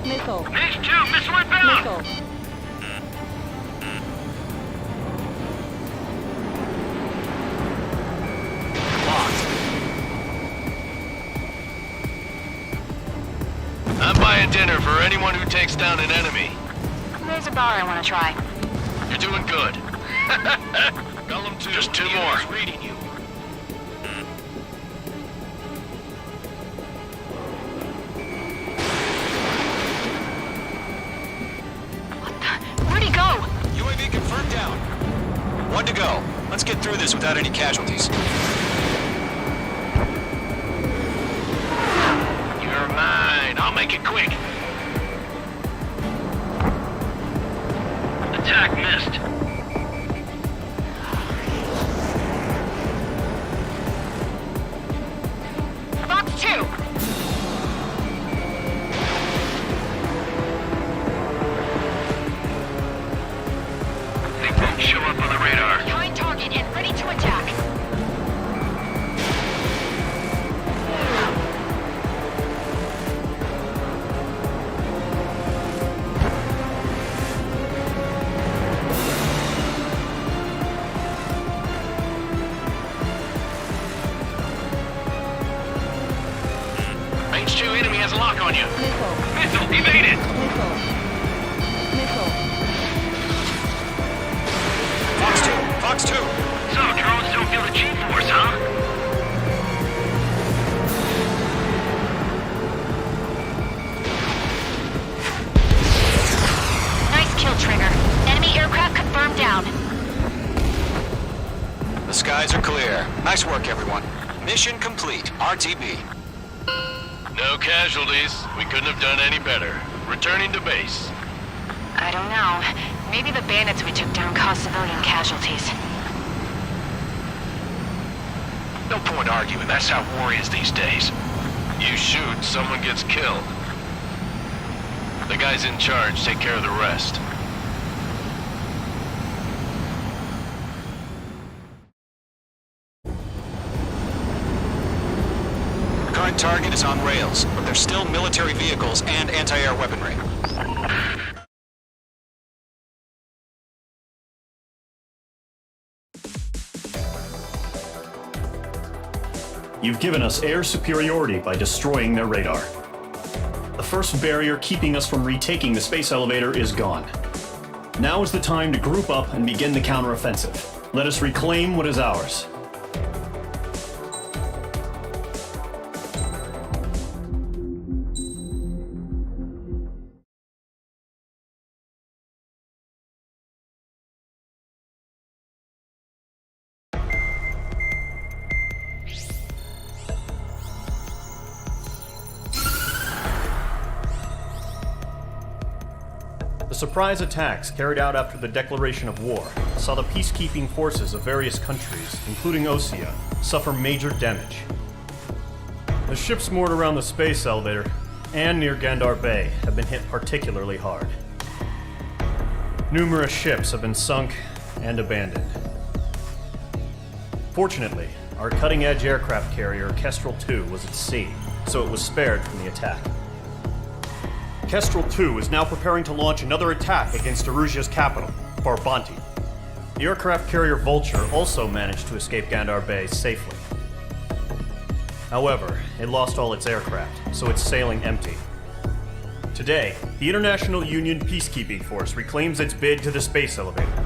Missile. Mage 2, missile inbound! Missile. I'm buying dinner for anyone who takes down an enemy. There's a bar I want to try. You're doing good. Golem 2, just 2 more. Reading you. Where'd he go? UAV confirmed down. 1 to go. Let's get through this without any casualties. You're mine. I'll make it quick. Attack missed. Box 2. They won't show up on the radar. Behind target and ready to attack. Range 2 enemy has a lock on you. Missile. Missile evaded! Missile. Missile. Fox 2. Fox 2. So, drones don't feel the G-force, huh? Nice kill, Trigger. Enemy aircraft confirmed down. The skies are clear. Nice work, everyone. Mission complete. RTB. No casualties. We couldn't have done any better. Returning to base. I don't know. Maybe the bandits we took down caused civilian casualties. No point arguing. That's how war is these days. You shoot, someone gets killed. The guys in charge take care of the rest. Current target is on rails, but there's still military vehicles and anti-air weaponry. You've given us air superiority by destroying their radar. The first barrier keeping us from retaking the space elevator is gone. Now is the time to group up and begin the counteroffensive. Let us reclaim what is ours. The surprise attacks carried out after the declaration of war saw the peacekeeping forces of various countries, including Osea, suffer major damage. The ships moored around the space elevator and near Gandar Bay have been hit particularly hard. Numerous ships have been sunk and abandoned. Fortunately, our cutting-edge aircraft carrier Kestrel 2 was at sea, so it was spared from the attack. Kestrel 2 is now preparing to launch another attack against Erusia's capital, Farbanti. The aircraft carrier Vulture also managed to escape Gandar Bay safely. However, it lost all its aircraft, so it's sailing empty. Today, the International Union Peacekeeping Force reclaims its bid to the space elevator.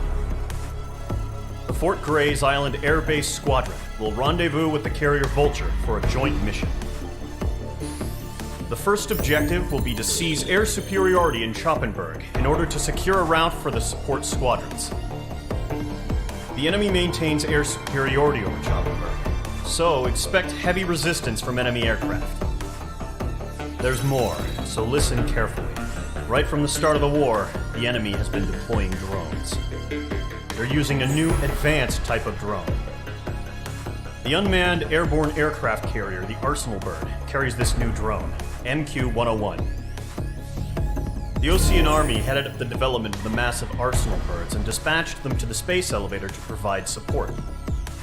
The Fort Grays Island Air Base Squadron will rendezvous with the carrier Vulture for a joint mission. The first objective will be to seize air superiority in Schoppenberg in order to secure a route for the support squadrons. The enemy maintains air superiority over Schoppenberg, so expect heavy resistance from enemy aircraft. There's more, so listen carefully. Right from the start of the war, the enemy has been deploying drones. They're using a new advanced type of drone. The unmanned airborne aircraft carrier, the Arsenal Bird, carries this new drone, MQ-101. The Osean Army headed up the development of the massive Arsenal Birds and dispatched them to the space elevator to provide support.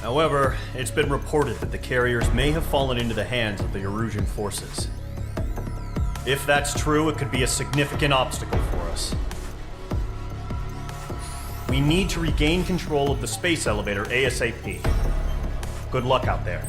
However, it's been reported that the carriers may have fallen into the hands of the Erusian forces. If that's true, it could be a significant obstacle for us. We need to regain control of the space elevator ASAP. Good luck out there.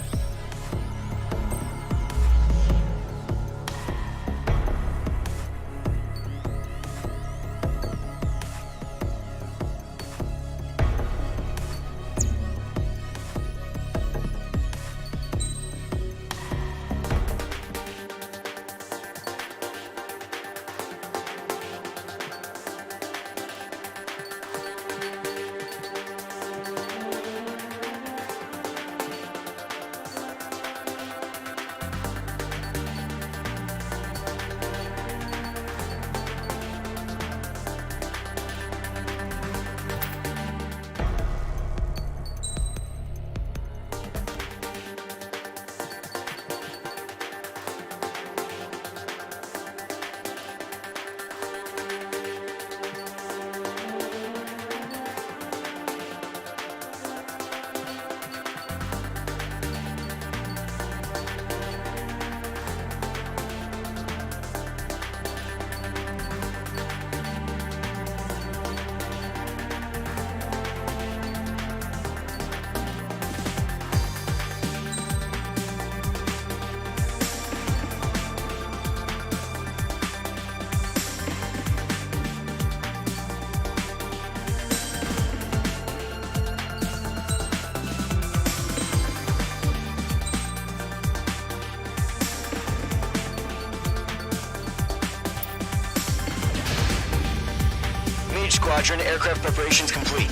Squadron, aircraft preparations complete.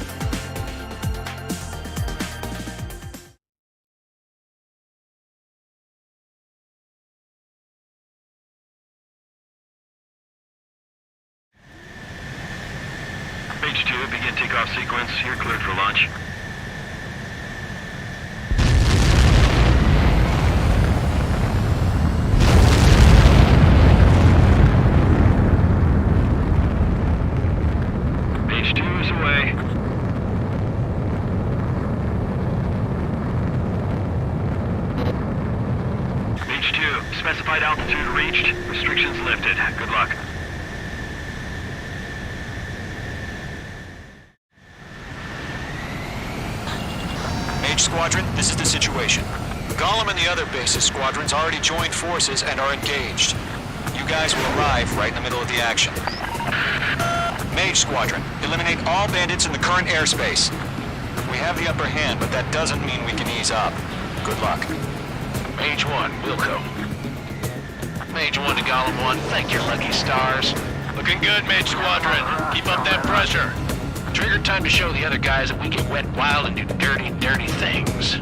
H2, begin takeoff sequence. You're cleared for launch. Specified altitude reached. Restrictions lifted. Good luck. Mage Squadron, this is the situation. Gollum and the other bases squadrons already joined forces and are engaged. You guys will arrive right in the middle of the action. Mage Squadron, eliminate all bandits in the current airspace. We have the upper hand, but that doesn't mean we can ease up. Good luck. Mage 1, Wilco. Mage 1 to Gollum 1, thank your lucky stars. Looking good, Mage Squadron. Keep up that pressure. Trigger, time to show the other guys that we get wet wild and do dirty, dirty things.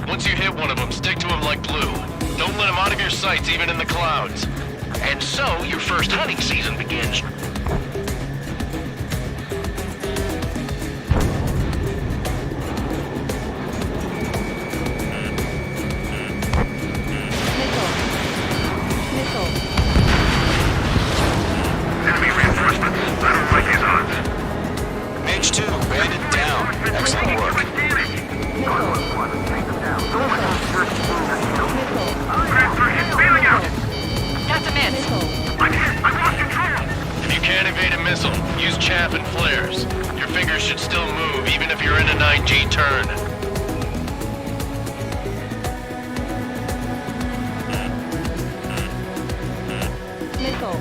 Once you hit one of them, stick to him like glue. Don't let him out of your sights, even in the clouds. And so, your first hunting season begins. Enemy reinforcements. I don't like these odds. Mage 2, bandit down. Excellent work. Bailing out. That's a miss. I lost control. If you can't evade a missile, use chaff and flares. Your fingers should still move, even if you're in a 9G turn. Nickel.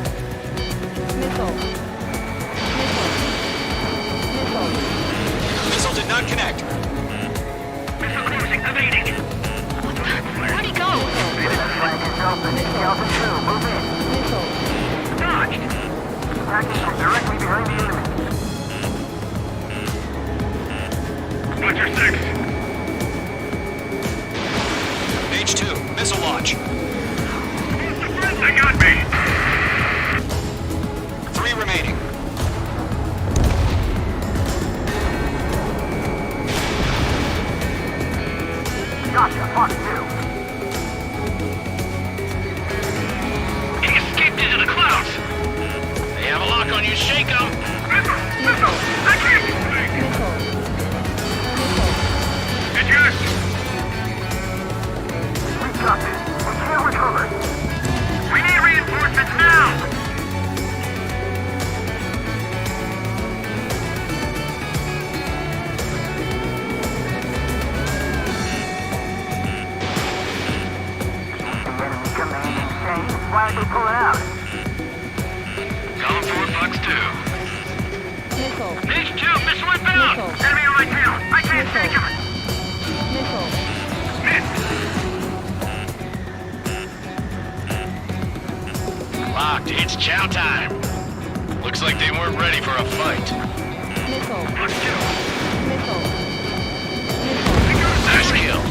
Missile did not connect. Missile cruising, evading. Where'd he go? Dodged. Attacking from directly behind the enemy. Butcher 6. Mage 2, missile launch. They got me. 3 remaining. Gotcha, Fox 2. He escaped into the clouds. They have a lock on you. Shake them. Missile! I can't! It's yours! We got this. We can't recover. We need reinforcements now! Why did they pull it out? Column 4, Fox 2. Mage 2, missile inbound! Enemy on my tail! I can't take him! Locked. It's chow time. Looks like they weren't ready for a fight. Fox 2! Nice kill.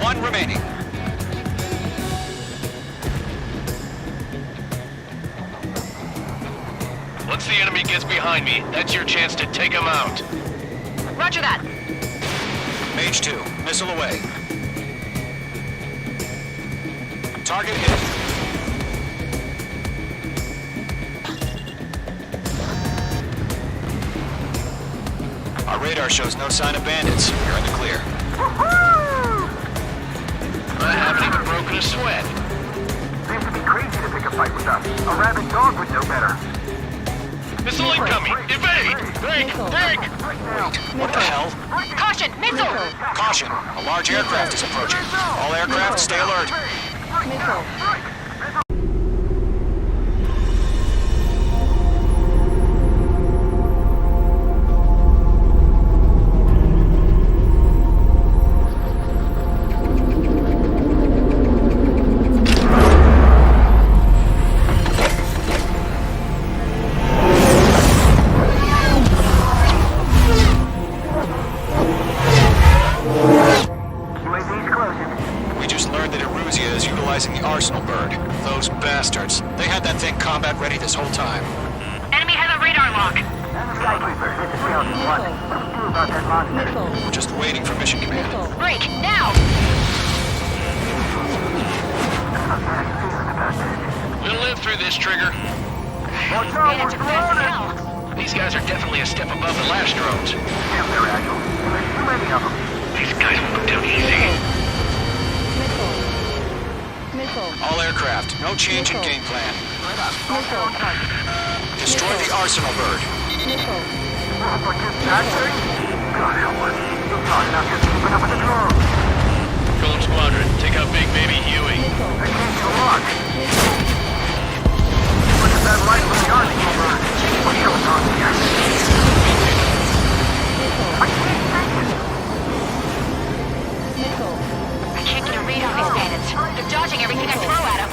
1 remaining. Once the enemy gets behind me, that's your chance to take them out. Roger that. Mage 2, missile away. Target hit. Our radar shows no sign of bandits. You're in the clear. I haven't even broken a sweat. Seems to be crazy to pick a fight with us. A rabid dog would know better. Missile incoming! Evade! Break! Break! What the hell? Caution! Missile! Caution! A large aircraft is approaching. All aircraft, stay alert. We just learned that Eruzia is utilizing the Arsenal bird. Those bastards. They had that thing combat ready this whole time. Enemy has a radar lock. We're just waiting for mission command. Break, now! We'll live through this, Trigger. Man, it's a fast hell. These guys are definitely a step above the last drones. Damn, they're agile. There's too many of them. These guys won't go down easy. All aircraft, no change in game plan. Destroy the Arsenal bird. God help us. You're talking about just keeping up with the drones. Golem Squadron, take out Big Baby Huey. They can't get a lock. Look at that light from the Arsenal bird. What's going on here? I can't take it. I can't get a read on these bandits. They're dodging everything I throw at them.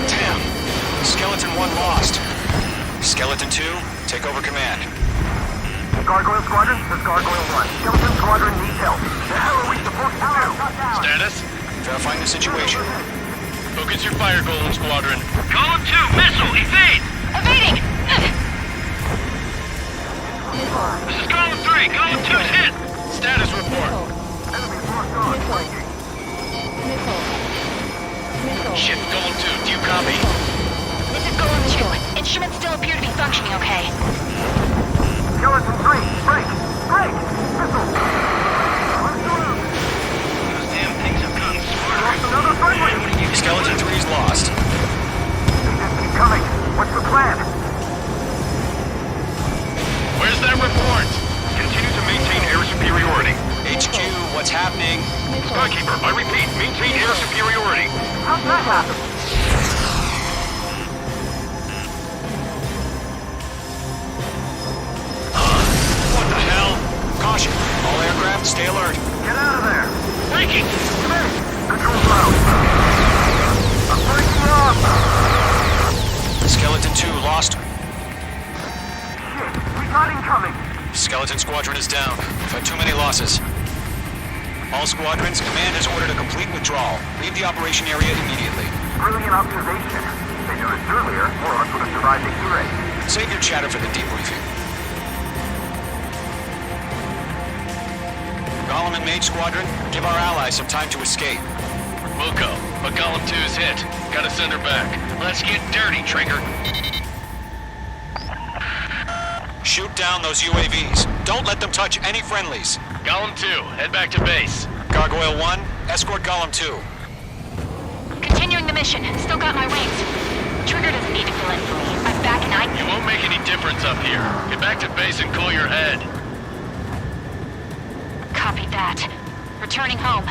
Damn. Skeleton 1 lost. Skeleton 2, take over command. Gargoyle Squadron, this is Gargoyle 1. Skeleton Squadron needs help. The hell are we supposed to do? Status? Verifying the situation. Focus your fire, Golem Squadron. Column 2, missile, evade! Evading! This is Column 3, Column 2's hit! Status report. Enemy locked on, flanking. Ship, Golem 2, do you copy? This is Golem 2. Instruments still appear to be functioning okay. Skeleton 3, break! Break! Missile! Those damn things have gone smart. Lost another friendly! Skeleton 3's lost. They just keep coming. What's the plan? Where's that report? Continue to maintain air superiority. HQ, what's happening? Skykeeper, I repeat, maintain air superiority. Skeleton Squadron is down. We've had too many losses. All squadrons, command has ordered a complete withdrawal. Leave the operation area immediately. Brilliant observation. If they knew this earlier, more of us would have survived the heat. Save your chatter for the debriefing. Gollum and Mage Squadron, give our allies some time to escape. We'll go, but Gollum 2's hit. Gotta send her back. Let's get dirty, Trigger. Shoot down those UAVs. Don't let them touch any friendlies. Gollum 2, head back to base. Gargoyle 1, escort Gollum 2. Continuing the mission. Still got my wings. Trigger doesn't need to fill in for me. I'm back and You won't make any difference up here. Get back to base and cool your head. Copy that. Returning home.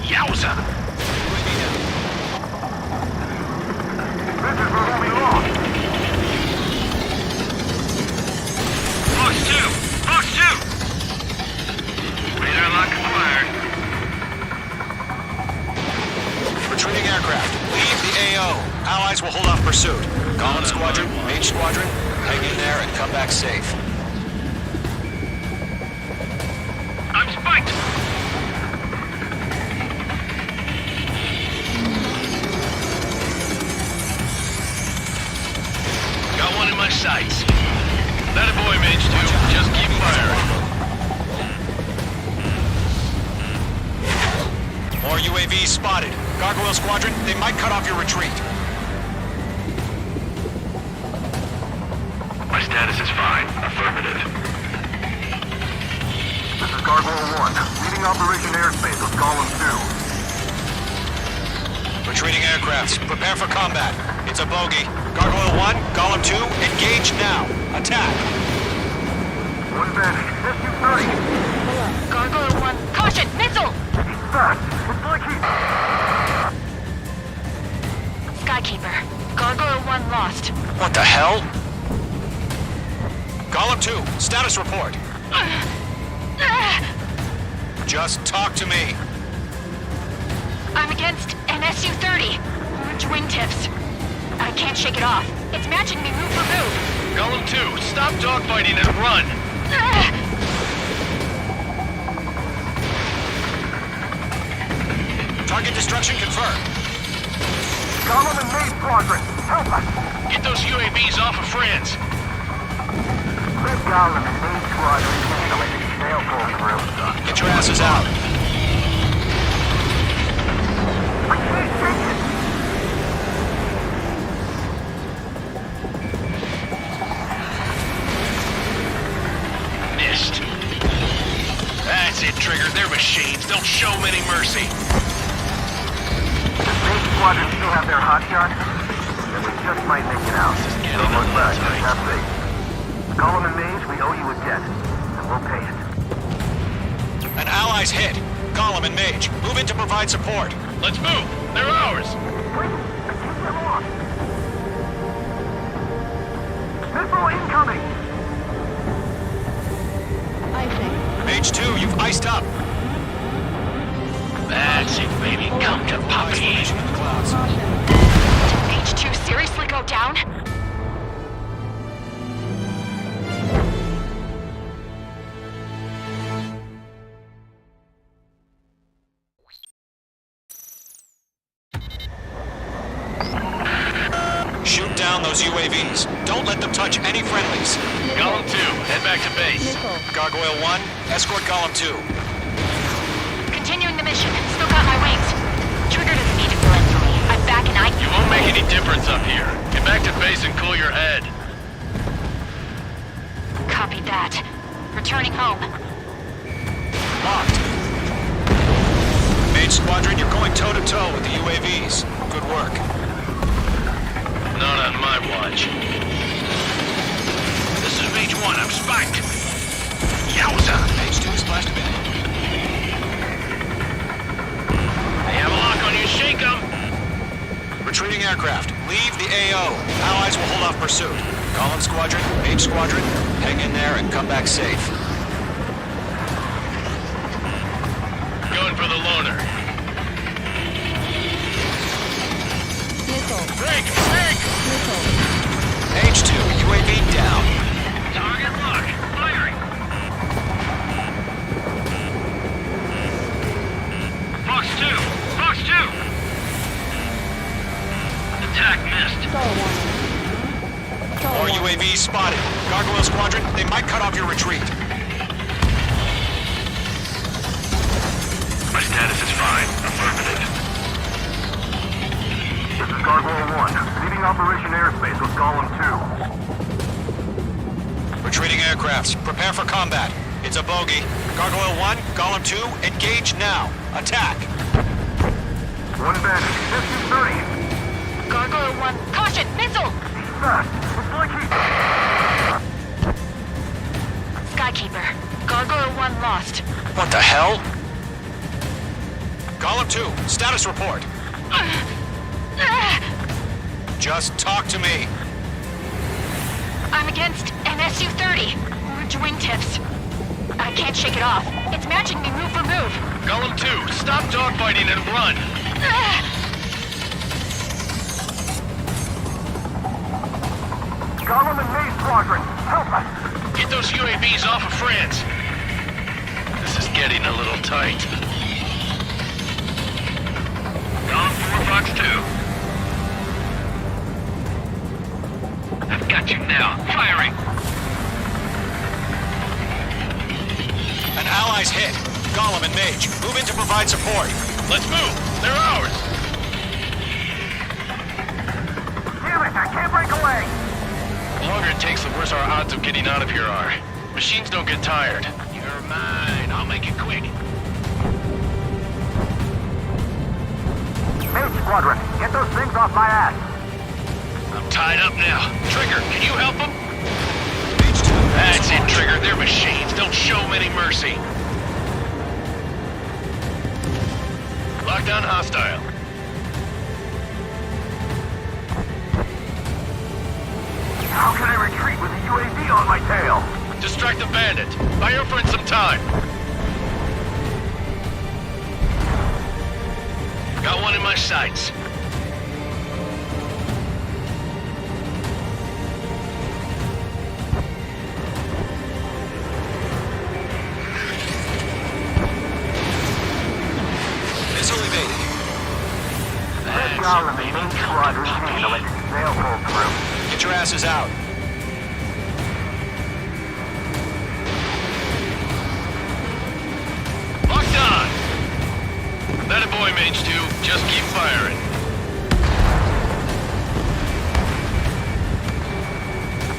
Yowza! This is where we lost. Fox 2! Fox 2! Radar lock acquired. Retreating aircraft. Leave the AO. Allies will hold off pursuit. Gollum Squadron, Mage Squadron, hang in there and come back safe. I'm spiked! Got one in my sights. That a boy, Mage 2. Just keep firing. More UAVs spotted. Gargoyle Squadron, they might cut off your retreat. My status is fine. Affirmative. This is Gargoyle 1, leading Operation Airspace with Gollum 2. Retreating aircrafts, prepare for combat. It's a bogey. Gargoyle 1, Gollum 2, engage now. Attack. One bandit. SU-30. Gargoyle 1. Caution! Missile! He's fast. It's like he... Skykeeper. Gargoyle 1 lost. What the hell? Gollum 2, status report. Just talk to me. I'm against an SU-30. Orange wingtips. I can't shake it off. It's matching me move for move. Gollum 2, stop dogfighting and run! Target destruction confirmed. Gollum and Mage Squadron, help us! Get those UAVs off of France! Let Gollum and Mage Squadron handle it. They'll pull through. Get your asses out. I can't take it! Missed. That's it, Trigger. They're machines. Don't show them any mercy. Does Mage Squadron still have their hotshot? Then we just might make it out. Don't look back. Have faith. Gollum and Mage, we owe you a debt. And we'll pay it. An ally's hit. Gollum and Mage, move in to provide support. Let's move. They're ours. Wait! I think they're lost! Missile incoming! Mage 2, you've iced up. That's it, baby. Come to Poppy. Isolation in the clouds. Did H2 seriously go down? Shoot down those UAVs. Don't let them touch any friendlies. Gollum 2, head back to base. Gargoyle 1, escort Gollum 2. Continuing the mission. Still got my wings. Trigger doesn't need to fill in for me. I'm back and You won't make any difference up here. Get back to base and cool your head. Copy that. Returning home. Locked. Mage Squadron, you're going toe-to-toe with the UAVs. Good work. Not on my watch. This is Mage 1. I'm spiked. Yowza! Mage 2 splashed a bit. They have a lock on you. Shake them. Retreating aircraft. Leave the AO. Allies will hold off pursuit. Gollum Squadron, Mage Squadron, hang in there and come back safe. Going for the loner. Missile. Break! Break! Missile. H2, UAV spotted. Gargoyle Squadron, they might cut off your retreat. My status is fine. Affirmative. This is Gargoyle 1, leading Operation Airspace with Golem 2. Retreating aircrafts, prepare for combat. It's a bogey. Gargoyle 1, Golem 2, engage now. Attack. One bandit, SU-30. Gargoyle 1, caution, missile! He's fast. It's like he... Skykeeper, Gargoyle 1 lost. What the hell? Golem 2, status report. Just talk to me. I'm against an SU-30. Orange wingtips. I can't shake it off. It's matching me move for move. Golem 2, stop dogfighting and run. Golem and Maze Squadron, help us! Get those UAVs off of France. This is getting a little tight. Golem 4, Fox 2. I've got you now. Firing. An ally's hit. Golem and Mage, move in to provide support. Let's move. They're ours. Damn it, I can't break away! The longer it takes, the worse our odds of getting out of here are. Machines don't get tired. You're mine. I'll make it quick. Maze Squadron, get those things off my ass! I'm tied up now. Trigger, can you help them? That's it, Trigger. They're machines. Don't show them any mercy. Lockdown hostile. How can I retreat with a UAV on my tail? Distract the bandit. Buy your friend some time. Got one in my sights. Missile evaded. Let Golem and Maze Squadron handle it. They'll pull through. Get your asses out. Locked on. That a boy, Mage 2. Just keep firing.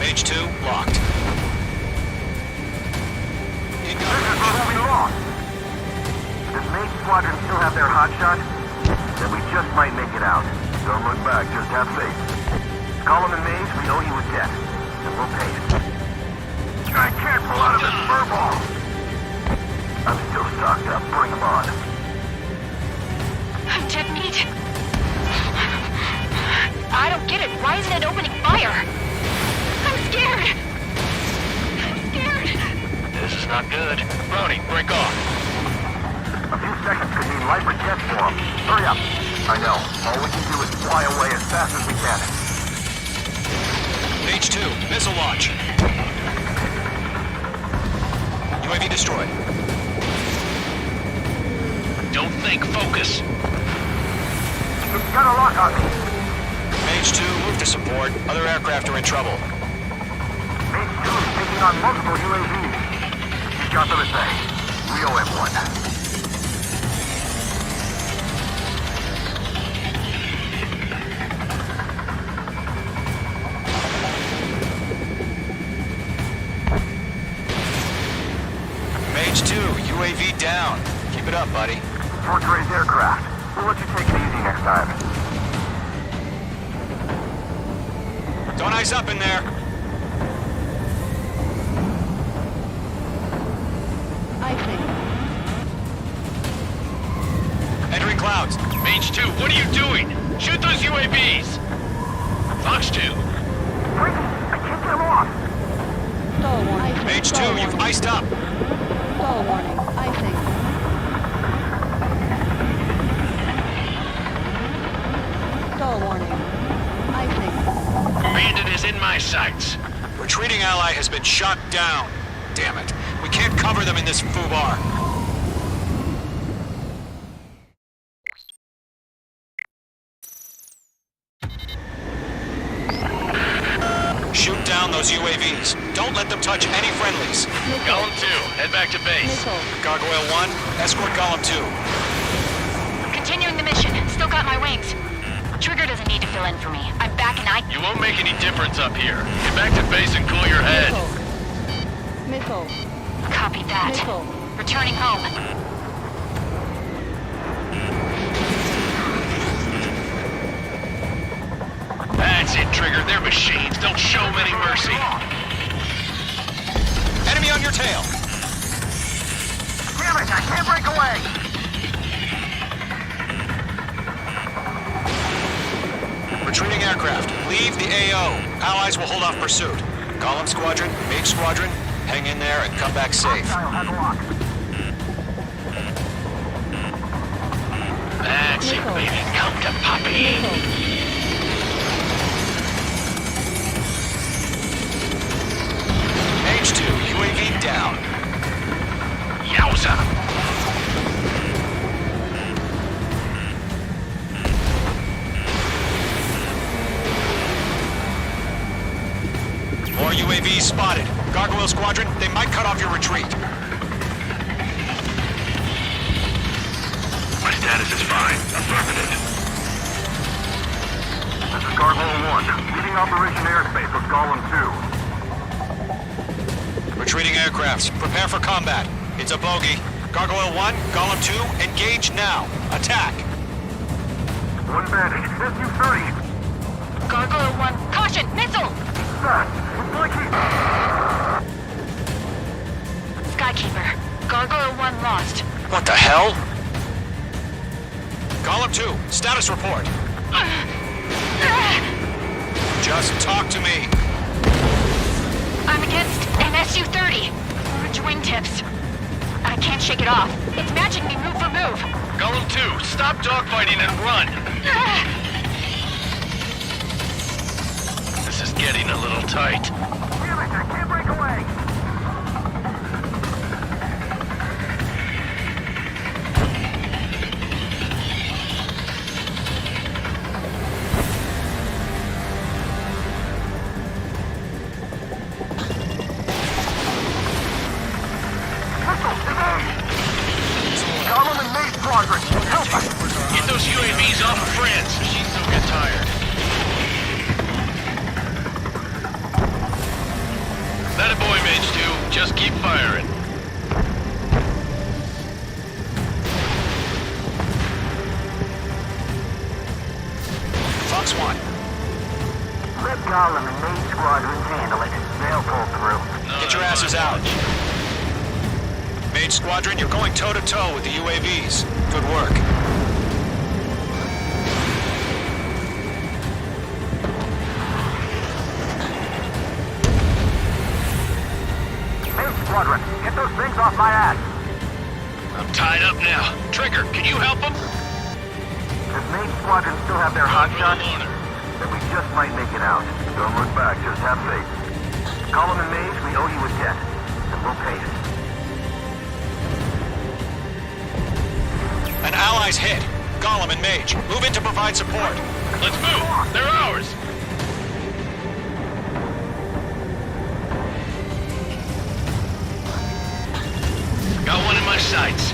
Mage 2, locked. This is where we lost. Does Maze Squadron still have their hotshot? Then we just might make it out. Don't look back, just have faith. Golem and Maze, we owe you a debt. And we'll pay it. I can't pull out of this furball! I'm still stocked up. Bring them on. I'm dead meat. I don't get it. Why isn't it opening fire? I'm scared. I'm scared. This is not good. Brownie, break off. A few seconds could mean life or death for them. Hurry up. I know. All we can do is fly away as fast as we can. Mage 2, missile launch. UAV destroyed. Don't think, focus. It's got a lock on me. Mage 2, move to support. Other aircraft are in trouble. Mage 2 is taking on multiple UAVs. He's got them at bay. We owe him one. Mage 2, UAV down. Keep it up, buddy. Fort Gray's aircraft. We'll let you take it easy next time. Don't ice up in there. I think. Entering clouds. Mage 2, what are you doing? Shoot those UAVs. Fox 2. Wait! I can't get him off! Stall warning. Mage 2, you've iced up. Stall warning. I think. Stall warning. I think. Bandit is in my sights. Retreating ally has been shot down. Damn it. We can't cover them in this foobar. Shoot down those UAVs. Don't let them touch any friendlies. Golem 2, head back to base. Gargoyle 1, escort Golem 2. Continuing the mission. Still got my wings. Trigger doesn't need to fill in for me. I'm back and I... You won't make any difference up here. Get back to base and cool your head. Missile. Copy that. Missile. Returning home. That's it, Trigger. They're machines. Don't show them any mercy. Enemy on your tail. Damn it, I can't break away! Retreating aircraft. Leave the AO. Allies will hold off pursuit. Golem Squadron, Mage Squadron, hang in there and come back safe. That's it, baby. Come to Poppy. Mage 2, UAV down. Yowza! More UAVs spotted. Gargoyle Squadron, they might cut off your retreat. My status is fine. Affirmative. This is Gargoyle 1, leading Operation Airspace with Golem 2. Retreating aircrafts, prepare for combat. It's a bogey. Gargoyle 1, Golem 2, engage now. Attack. One bandit, SU-30. Gargoyle 1, caution! Missile! Skykeeper. Gargoyle 1 lost. What the hell? Golem 2, status report. Just talk to me. I'm against an SU-30. Orange wingtips. I can't shake it off. It's matching me move for move. Golem 2, stop dogfighting and run. This is getting a little tight. Damn it, I can't break away! Golem and Mage Squadron, help us! Get those UAVs off of France. Machines don't get tired. That a boy, Mage 2. Just keep firing. Fox 1. Let Golem and Mage Squadrons handle it. They'll pull through. Get your asses out. Mage Squadron, you're going toe-to-toe with the UAVs. Good work. Mage Squadron, get those things off my ass! I'm tied up now. Trigger, can you help them? Does Mage Squadron still have their hot shot? Then we just might make it out. Don't look back, just have faith. Golem and Mage, we owe you a debt. And we'll pay it. An ally's hit. Golem and Mage, move in to provide support. Let's move. They're ours. Got one in my sights.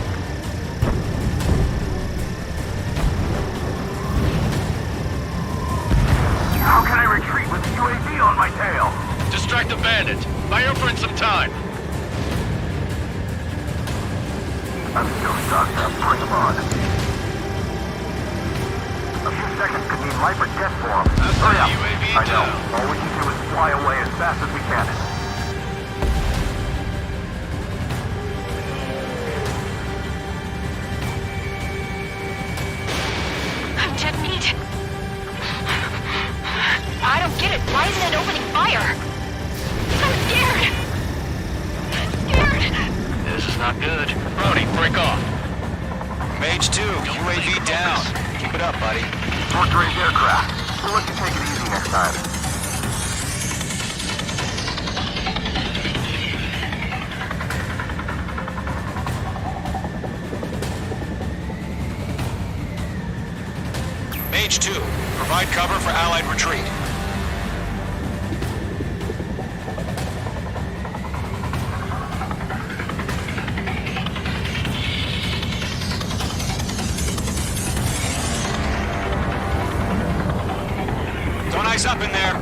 How can I retreat with the UAV on my tail? Distract the bandit. Buy your friend some time. I'm still stuck. Bring him on. A few seconds could mean life or death for him. Hurry up. I know. All we can do is fly away as fast as we can. I'm dead meat. I don't get it. Why isn't it opening fire? I'm scared. This is not good. Brody, break off. Mage 2, UAV down. Keep it up, buddy. Short-range aircraft. We'll let you take it easy next time. Mage 2, provide cover for Allied retreat. eyes up in there.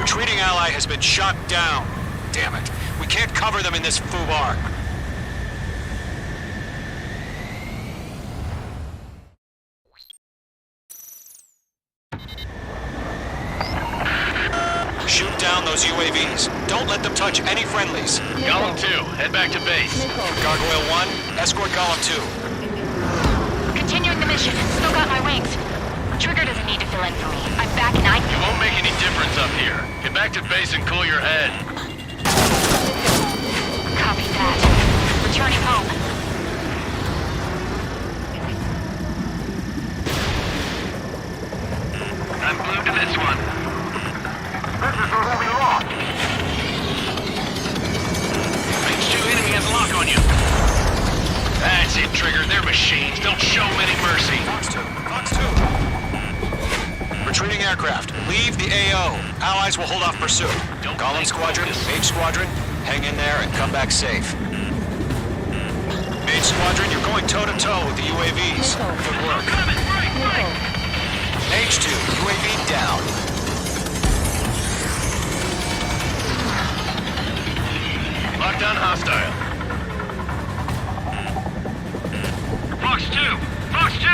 Retreating ally has been shot down. Damn it. We can't cover them in this foobar. Shoot down those UAVs. Don't let them touch any friendlies. Golem 2, head back to base. Gargoyle 1, escort Golem 2. Continuing the mission. Still got my wings. Trigger doesn't need to fill in for me. I'm back and It won't make any difference up here. Get back to base and cool your head. Copy that. Returning home. I'm glued to this one. This is where we lost. Range 2 enemy has a lock on you. That's it, Trigger. They're machines. Don't show them any mercy. Fox 2. Retreating aircraft. Leave the AO. Allies will hold off pursuit. Golem Squadron, Mage Squadron, hang in there and come back safe. Mage Squadron, you're going toe-to-toe with the UAVs. Good work. Mage 2, UAV down. Lockdown hostile. Fox 2! Fox 2!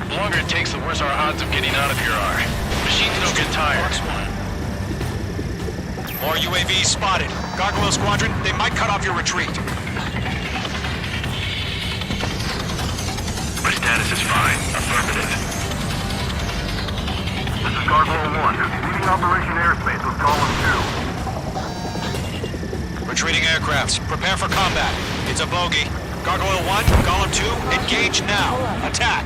The longer it takes, the worse our odds of getting out of here are. Machines don't get tired. More UAVs spotted. Gargoyle Squadron, they might cut off your retreat. My status is fine. Affirmative. This is Gargoyle 1. Leaving Operation Airspace with Golem 2. Retreating aircrafts, prepare for combat. It's a bogey. Gargoyle 1, Golem 2, engage now. Attack.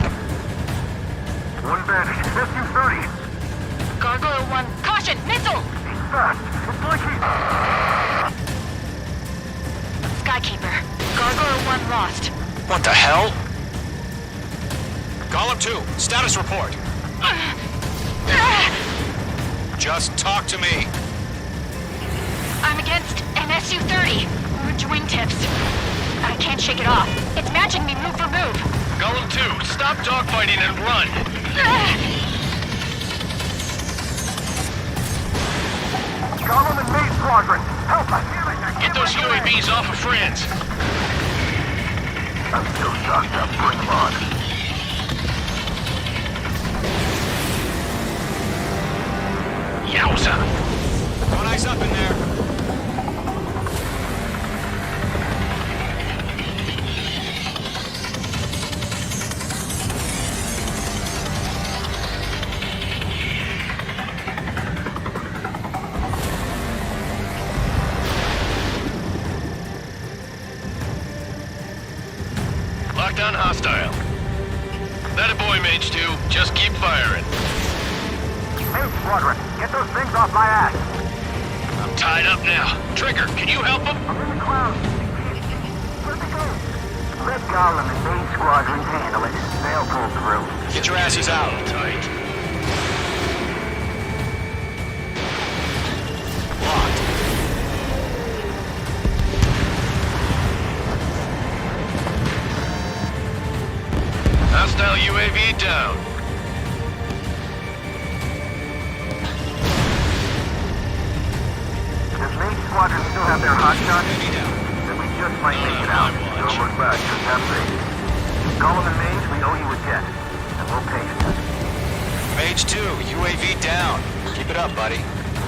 One banished. SU-30. Gargoyle 1, caution! Missile! He's fast. It's like he... Skykeeper. Gargoyle 1 lost. What the hell? Golem 2, status report. Just talk to me. I'm against an SU-30. Orange wingtips. I can't shake it off. It's matching me move for move. Golem 2, stop dogfighting and run! Golem and Mage Squadron. Help us. Get those UAVs off of friends. I'm still shocked up. Bring them on. Yowza! One eyes up in there. Lockdown hostile. That a boy, Mage 2. Just keep firing. Mage Squadron, get those things off my ass. I'm tied up now. Trigger, can you help him? I'm in the clouds. Where'd they go? Let Golem and Mage Squadron handle it. They'll pull through. Get your asses out. Tight. Locked. Hostile UAV down. Does Mage Squadron still have their hotshot? Then we just might make it out. Don't look back, just have faith. Golem and Mage, we owe you a jet. And we'll pay it. Mage 2, UAV down. Keep it up, buddy.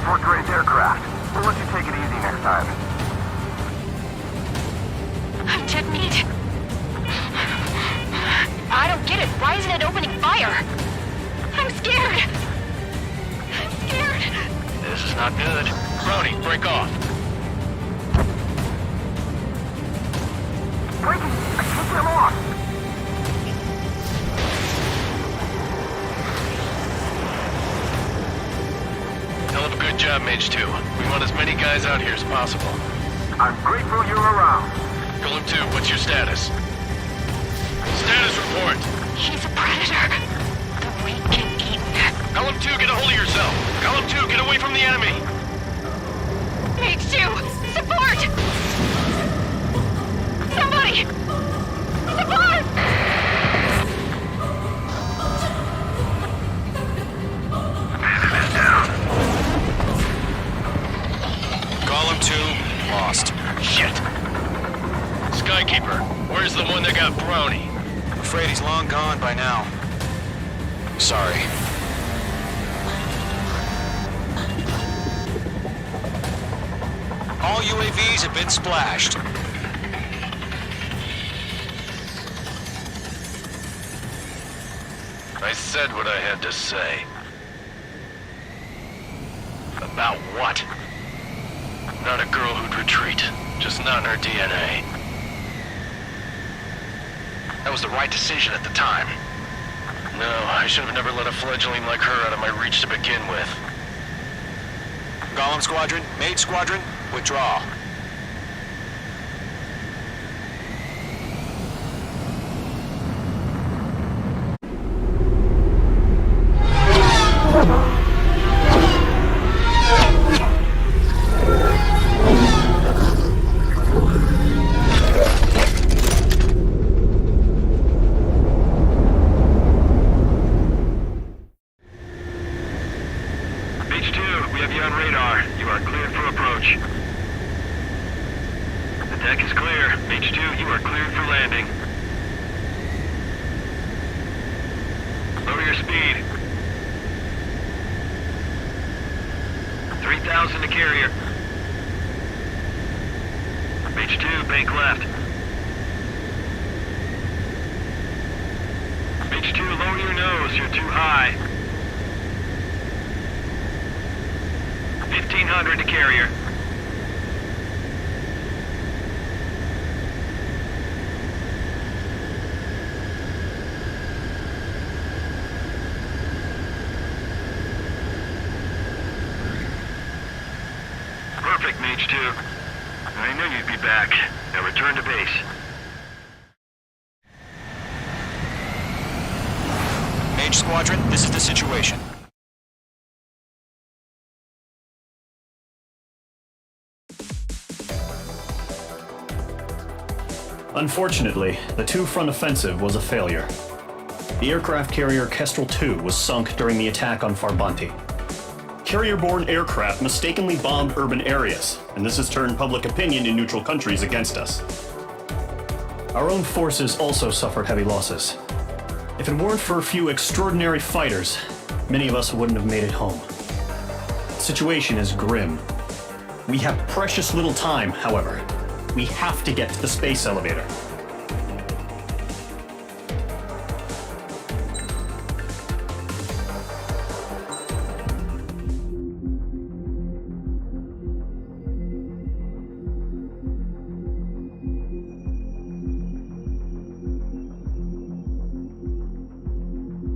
Fort Gray's aircraft. We'll let you take it easy next time. I'm dead meat. I don't get it. Why isn't it opening fire? I'm scared. I'm scared. This is not good. Brody, break off. Breaking! I can't get him off! Hell of a good job, Mage 2. We want as many guys out here as possible. I'm grateful you're around. Golem 2, what's your status? Status report. He's a predator. The weak get eaten. Golem 2, get a hold of yourself. Golem 2, get away from the enemy. Mage 2, support! Somebody! Support! Is down. jabroni. I'm afraid he's long gone by now. Sorry. All UAVs have been splashed. I said what I had to say. About what? Not a girl who'd retreat. Just not in her DNA. That was the right decision at the time. No, I should have never let a fledgling like her out of my reach to begin with. Golem Squadron, Mage Squadron, withdraw. H2, we have you on radar. You are cleared for approach. The deck is clear. H2, you are cleared for landing. Lower your speed. 3,000 to carrier. H2, bank left. H2, lower your nose. You're too high. 1,500 to carrier. Perfect, Mage 2. I knew you'd be back. Now return to base. Mage Squadron, this is the situation. Unfortunately, the two-front offensive was a failure. The aircraft carrier Kestrel II was sunk during the attack on Farbanti. Carrier-borne aircraft mistakenly bombed urban areas, and this has turned public opinion in neutral countries against us. Our own forces also suffered heavy losses. If it weren't for a few extraordinary fighters, many of us wouldn't have made it home. The situation is grim. We have precious little time, however. We have to get to the space elevator.